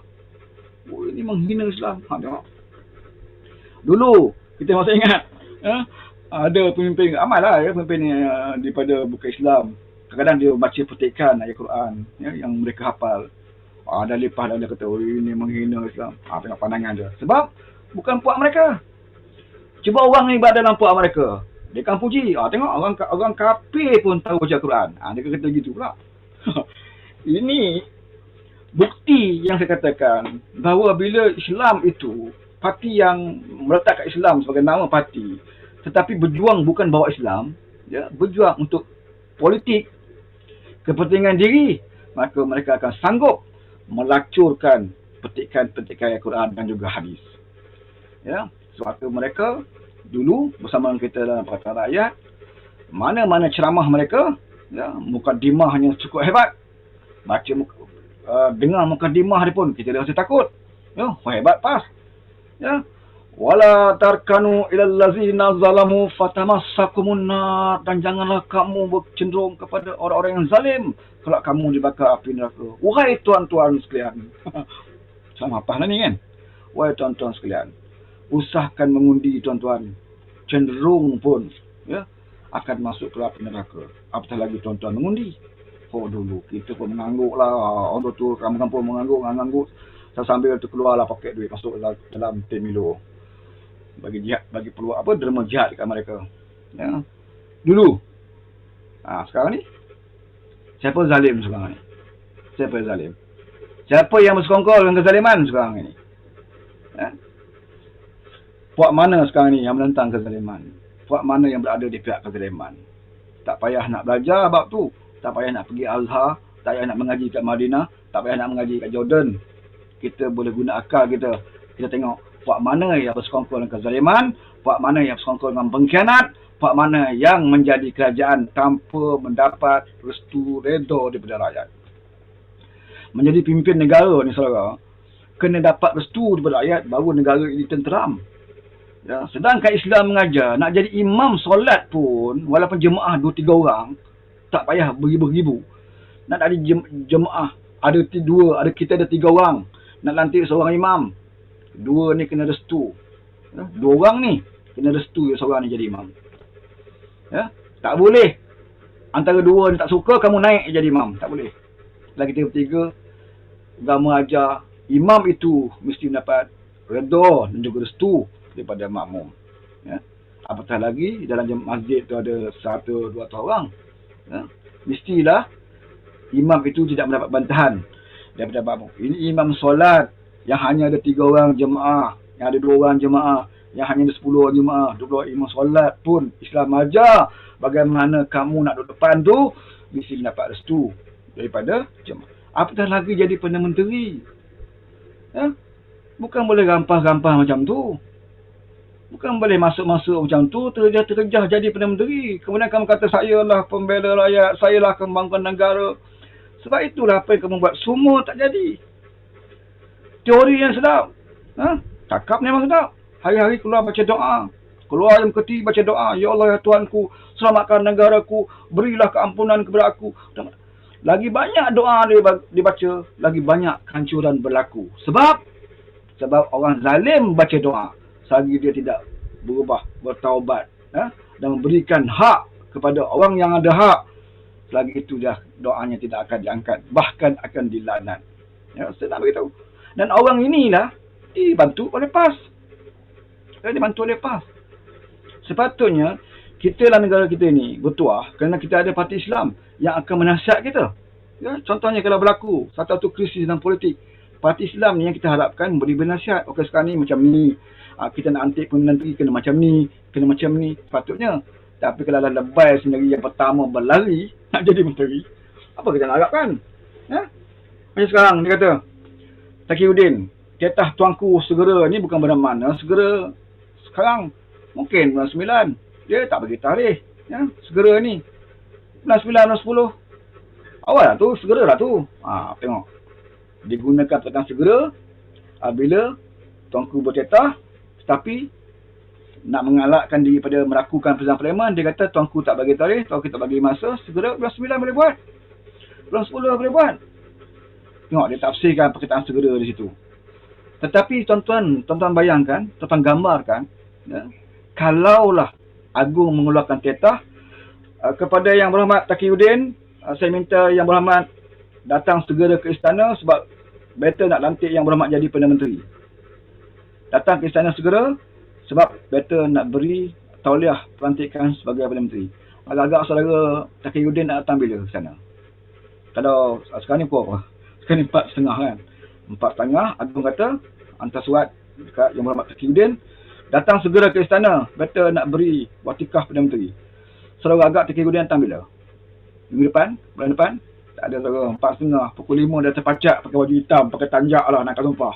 Oh, ini menghina Islam. Tengok. Dulu kita masih ingat, ada pemimpin, amallah ya, pemimpin daripada bukan Islam. Kadang-kadang dia baca petikan ayat Quran, ya, yang mereka hafal. Ada lepas dia kata, oh ini menghina Islam. Tengok pandangan dia. Sebab bukan puak mereka. Cuba orang ni berada dalam puak mereka. Dia akan puji. Tengok orang kafir pun tahu baca Quran. Dia kata gitu pula. Ini bukti yang saya katakan bahawa bila Islam itu, parti yang meletakkan Islam sebagai nama parti, tetapi berjuang bukan bawa Islam, ya, berjuang untuk politik, kepentingan diri, maka mereka akan sanggup melacurkan petikan-petikan Al-Quran dan juga hadis. Ya, sebab mereka dulu bersama kita dalam Pakatan Rakyat, mana-mana ceramah mereka, ya, mukadimahnya cukup hebat. Baca dengar mukadimah dia pun kita rasa takut. Ya, hebat pas. Ya, wala tarkanu ilal ladzina zalamu fatamassakumun nar, dan janganlah kamu bercenderung kepada orang-orang yang zalim kalau kamu dibakar api neraka. Wahai tuan-tuan sekalian. Sama apa ni kan? Wahai tuan-tuan sekalian, usahakan mengundi tuan-tuan. Cenderung pun ya akan masuk ke api neraka. Apatah lagi tuan-tuan mengundi. Oh dulu kita pun mengangguk lah. Orang tu kampung-kampung mengangguk. Sambil tu keluarlah paket duit masuk dalam Temilo. Bagi jihad, bagi peluang apa, derma jihad dekat mereka. Ya. Dulu. Sekarang ni siapa zalim sekarang ni? Siapa yang zalim? Siapa yang bersekongkol dengan kezaliman sekarang ni? Ya. Puak mana sekarang ni yang menentang kezaliman? Puak mana yang berada di pihak kezaliman? Tak payah nak belajar bab tu. Tak payah nak pergi Azhar. Tak payah nak mengaji kat Madinah. Tak payah nak mengaji kat Jordan. Kita boleh guna akal kita. Kita tengok puak mana yang bersekongkol dengan kezaliman, puak mana yang bersekongkol dengan pengkhianat, puak mana yang menjadi kerajaan tanpa mendapat restu redha daripada rakyat. Menjadi pimpin negara ni saudara, kena dapat restu daripada rakyat baru negara ini tenteram. Ya, sedangkan Islam mengajar nak jadi imam solat pun walaupun jemaah 2-3 orang, tak payah beribu-ribu. Nak ada jemaah ada 2, kita ada 3 orang. Nak lantik seorang imam, 2 ni kena restu. 2 orang ni kena restu seorang ni jadi imam. Ya, tak boleh Antara dua ni tak suka, kamu naik jadi imam. Tak boleh. Lagi kita bertiga, agama ajar, imam itu mesti mendapat redha dan juga restu daripada makmum. Ya. Apatah lagi, dalam masjid tu ada 100-200 orang. Ya. Mestilah imam itu tidak mendapat bantahan daripada makmum. Ini imam solat yang hanya ada 3 orang jemaah, yang ada 2 orang jemaah, yang hanya ada 10 orang jemaah, 20 imam solat pun Islam ajar bagaimana kamu nak duduk depan tu mesti mendapat restu daripada jemaah. Apatah lagi jadi Perdana Menteri. Ya? Bukan boleh rampah-rampah macam tu. Bukan boleh masuk-masuk macam tu, terjah jadi Perdana Menteri. Kemudian kamu kata, saya lah pembela rakyat, saya lah kembangkan negara. Sebab itulah apa yang kamu buat, semua tak jadi. Teori yang sedap. Cakap memang sedap. Hari-hari keluar baca doa. Keluar yang keti baca doa. Ya Allah, ya Tuhanku, selamatkan negaraku, berilah keampunan kepada aku. Lagi banyak doa dibaca, lagi banyak kehancuran berlaku. Sebab orang zalim baca doa, selagi dia tidak berubah, bertaubat, dan memberikan hak kepada orang yang ada hak, selagi itu dia doanya tidak akan diangkat, bahkan akan dilaknat. Ya, senang beritahu. Dan orang inilah dibantu oleh PAS. Dibantu oleh PAS. Sepatutnya kita dalam negara kita ini bertuah kerana kita ada parti Islam yang akan menasihat kita. Ya, contohnya kalau berlaku satu krisis dalam politik, parti Islam ni yang kita harapkan beri nasihat. Okey, sekarang ni macam ni, kita nak antik pemilihan negeri kena macam ni, kena macam ni, sepatutnya. Tapi kalau dah lebay sendiri yang pertama berlari nak jadi menteri, apa kita nak harapkan? Ya? Macam sekarang dia kata, Taqiyuddin, jatah tuanku segera ni bukan mana-mana, segera sekarang, mungkin bulan 9. Dia tak bagi tarikh. Ya? Segera ni. Bulan 9, bulan 10. Awal lah tu, segera lah tu. Tengok. Digunakan perkataan segera bila tuanku bertetah, tetapi nak mengalakkan diri pada melakukan Perdana Parlimen, dia kata tuanku tak bagi tarikh, tuanku tak bagi masa, segera bulan 9 boleh buat. Bulan 10 boleh buat. Tengok, dia tafsirkan perkataan segera di situ. Tetapi tuan-tuan bayangkan, tuan-tuan gambarkan, ya, kalaulah Agung mengeluarkan tetah kepada Yang Berhormat Taqiyuddin, saya minta Yang Berhormat datang segera ke istana sebab better nak lantik Yang Berhormat jadi Perdana Menteri. Datang ke istana segera sebab better nak beri tauliah pelantikan sebagai Perdana Menteri. Agak-agak saudara Taqiyuddin nak datang bila ke sana? Kalau sekarang ni pukul apa? Sekarang ni 4.30 kan? 4.30, Agung kata hantar surat dekat Yang Berhormat Taqiyuddin, datang segera ke istana, better nak beri watikah Perdana Menteri. Saudara agak Taqiyuddin datang bila? Minggu depan? Bulan depan? Tak ada saudara. 4.30, pukul 5 dia terpacak pakai baju hitam, pakai tanjak lah nak sumpah.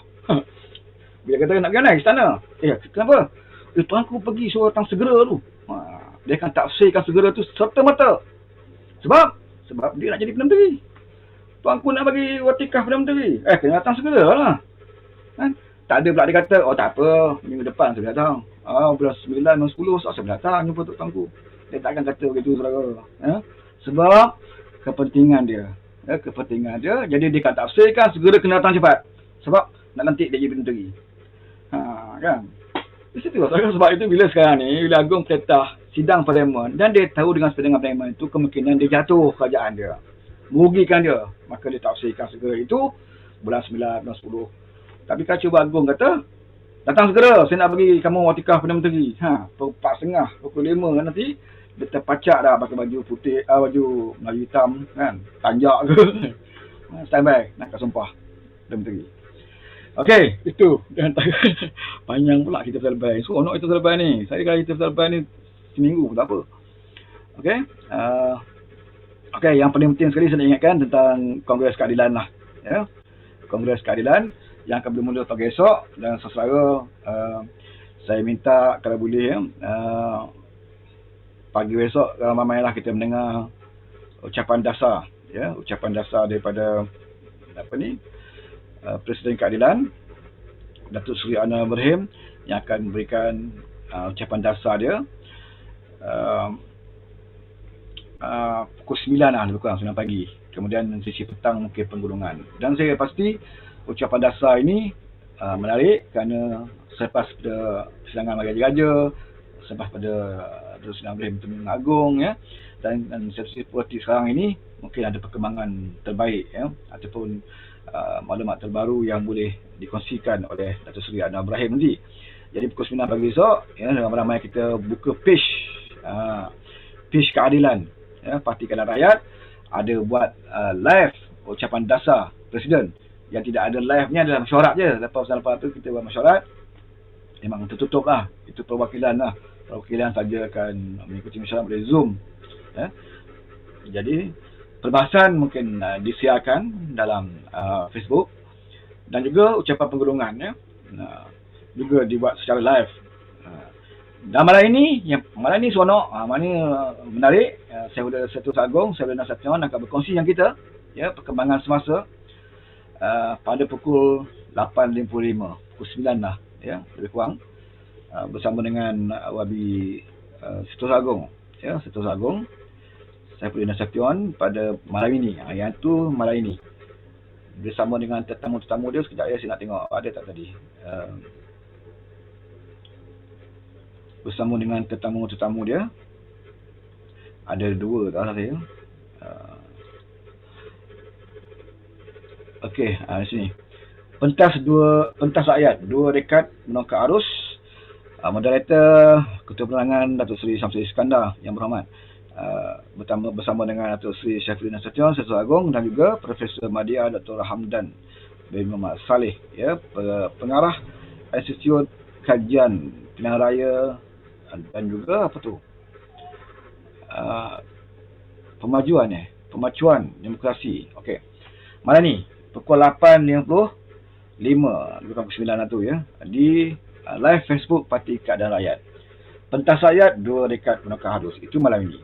Bila kata nak pergi naik istana. Kenapa? Tuanku pergi suruh datang segera tu. Dia akan tafsirkan segera tu serta-merta. Sebab dia nak jadi Perdana Menteri. Tuanku nak bagi watikah Perdana Menteri. Kena datang segera lah. Kan? Tak ada pula dia kata, tak apa, minggu depan saya datang. Bulan 9, bulan 10, saya datang jumpa tuanku. Dia takkan kata begitu saudara. Sebab kepentingan dia. Kepentingan dia. Jadi dia akan tafsirkan segera kena datang cepat. Sebab nak lantik dia jadi Perdana Menteri. Kan? Di situ lah. Sebab itu bila sekarang ni, bila Agung tetah sidang parlimen dan dia tahu dengan sidang parlimen itu kemungkinan dia jatuh kerajaan dia. Merugikan dia. Maka dia tafsirkan segera itu bulan 9, bulan 10. Tapi kalau cuba Agung kata, datang segera, saya nak bagi kamu watikah Perdana Menteri. Pukul 4.30, pukul 5 kan nanti, dia terpacak dah pakai baju putih, baju Melayu hitam kan, tanjak ke. Standby, nak sumpah Perdana Menteri. Okey, itu. Panjang pula kita selesai. Seronok kita selesai ni. Saya kalau kita selesai ni seminggu tak apa. Okey. Okey, yang paling penting sekali saya nak ingatkan tentang Kongres Keadilan lah. Ya. Kongres Keadilan yang akan bermula pagi esok, dan saudara saya minta kalau boleh pagi esok ramai-ramailah kita mendengar ucapan dasar, ya, ucapan dasar daripada Presiden Keadilan Datuk Seri Anwar Ibrahim yang akan memberikan ucapan dasar dia pukul 9 lah, lebih kurang 9 pagi. Kemudian sesi petang mungkin penggulungan. Dan saya pasti ucapan dasar ini menarik kerana selepas pada persidangan bagi raja, selepas pada Datuk Seri Ibrahim Temulian Agong ya, dan situasi politik sekarang ini mungkin ada perkembangan terbaik ya, ataupun maklumat terbaru yang boleh dikongsikan oleh Datuk Seri Anwar Ibrahim nanti. Jadi pukul 9 pagi esok ya, ramai-ramai kita buka page keadilan ya, Parti Keadilan Rakyat ada buat live ucapan dasar Presiden. Yang tidak ada live ni adalah mesyuarat je. Lepas tu kita buat mesyuarat, memang tertutup lah, itu perwakilan lah, perwakilan saja akan mengikuti mesyuarat oleh Zoom ya. Jadi perbahasan mungkin disiarkan dalam Facebook, dan juga ucapan penggulungan ya, juga dibuat secara live. Dan malam ini seronok, malam ini menarik. Saya sudah Setu Agung, saya sudah Nasution akan berkongsi yang kita ya, perkembangan semasa pada pukul 8.55, pukul 9 lah ya, lebih kurang, bersama dengan Wabi Setu Agung ya, Setu Agung. Saya boleh Nasution pada malam ini, yang tu malam ini bersama dengan tetamu-tetamu dia. Sekejap ya, saya nak tengok ada tak tadi. Bersama dengan tetamu-tetamu dia ada dua tak salah saya. Okey, di sini pentas rakyat, 2 dekad menongkak arus. Moderator Ketua Penerangan Datuk Seri Syamsul Iskandar yang berhormat, bersama dengan Datuk Seri Syafruddin Nasution, Setu Agung, dan juga Profesor Madya Dr. Hamdan bin Muhammad Saleh ya, pengarah Institut Kajian Pilihan Raya dan juga apa tu, pemacuan demokrasi. Okey, malam ni pukul 8.55 lebih kurang 9 tu ya, di live Facebook Parti Keadilan Rakyat, pentas rakyat 2 dekad menongkak arus. Itu malam ini.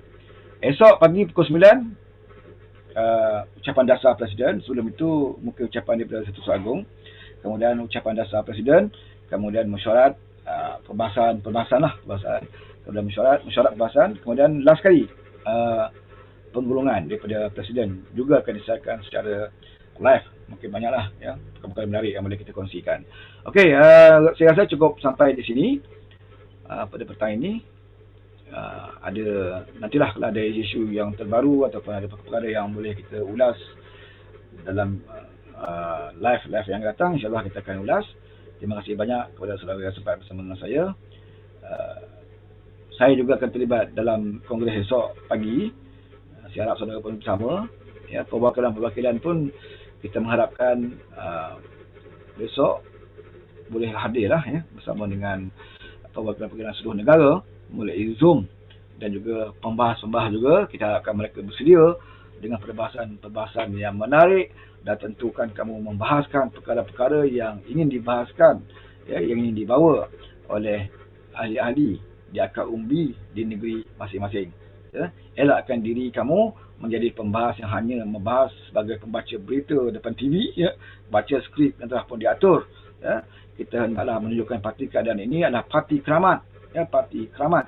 Esok pagi pukul 9 ucapan dasar Presiden. Sebelum itu mungkin ucapan daripada Setu Agung, kemudian ucapan dasar Presiden, kemudian mesyuarat, perbahasan, kemudian mesyuarat perbahasan, kemudian last kali penggulungan daripada Presiden juga akan disiarkan secara live. Mungkin banyaklah ya, perkara menarik yang boleh kita kongsikan. Okey, saya rasa cukup sampai di sini pada petang ini. Nantilah kalau ada isu yang terbaru ataupun ada perkara yang boleh kita ulas dalam live yang datang, insyaAllah kita akan ulas. Terima kasih banyak kepada saudara yang sempat bersama dengan saya. Saya juga akan terlibat dalam kongres esok pagi. Saya harap saudara pun bersama ya. Perwakilan pun kita mengharapkan besok boleh hadir lah ya, bersama dengan perwakilan seluruh negara melalui Zoom, dan juga pembahas-pembahas juga. Kita harapkan mereka bersedia dengan perbahasan yang menarik, dan tentukan kamu membahaskan perkara-perkara yang ingin dibahaskan ya, yang ingin dibawa oleh ahli-ahli di akar umbi di negeri masing-masing ya. Elakkan diri kamu menjadi pembahas yang hanya membahas sebagai pembaca berita depan TV ya, baca skrip yang telah pun diatur ya. Kita hendaklah menunjukkan parti keadilan ini adalah parti keramat ya, parti keramat,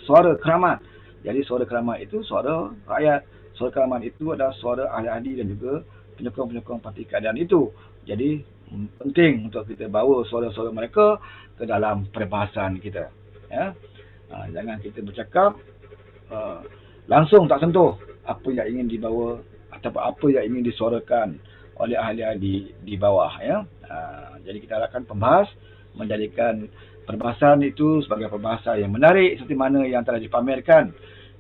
suara keramat. Jadi suara keramat itu suara rakyat, suara keramat itu adalah suara ahli-ahli dan juga penyokong-penyokong parti keadilan itu. Jadi penting untuk kita bawa suara-suara mereka ke dalam perbahasan kita ya. Jangan kita bercakap langsung tak sentuh apa yang ingin dibawa atau apa yang ingin disuarakan oleh ahli-ahli di bawah ya. Jadi kita harapkan pembahas menjadikan perbahasan itu sebagai perbahasan yang menarik, seperti mana yang telah dipamerkan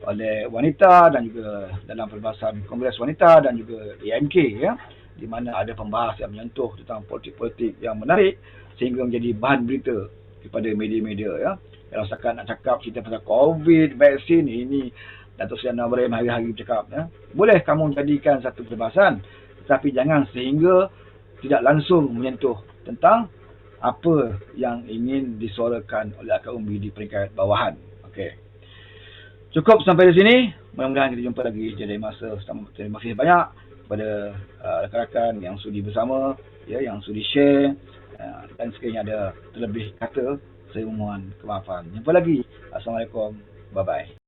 oleh wanita dan juga dalam perbahasan Kongres Wanita dan juga AMK ya, di mana ada pembahas yang menyentuh tentang politik-politik yang menarik sehingga menjadi bahan berita kepada media-media ya. Kalau setakat nak cakap cerita pasal COVID, vaksin ini, Datuk Seri Anwar Ibrahim hari-hari bercakap ya, boleh kamu jadikan satu perbahasan, tetapi jangan sehingga tidak langsung menyentuh tentang apa yang ingin disuarakan oleh akar umbi di peringkat bawahan. Okey, cukup sampai di sini. Mudah-mudahan kita jumpa lagi di lain masa. Terima kasih banyak kepada rakan-rakan yang sudi bersama ya, yang sudi share, dan sekiranya ada terlebih kata, saya mohon kemaafan. Jumpa lagi. Assalamualaikum. Bye bye.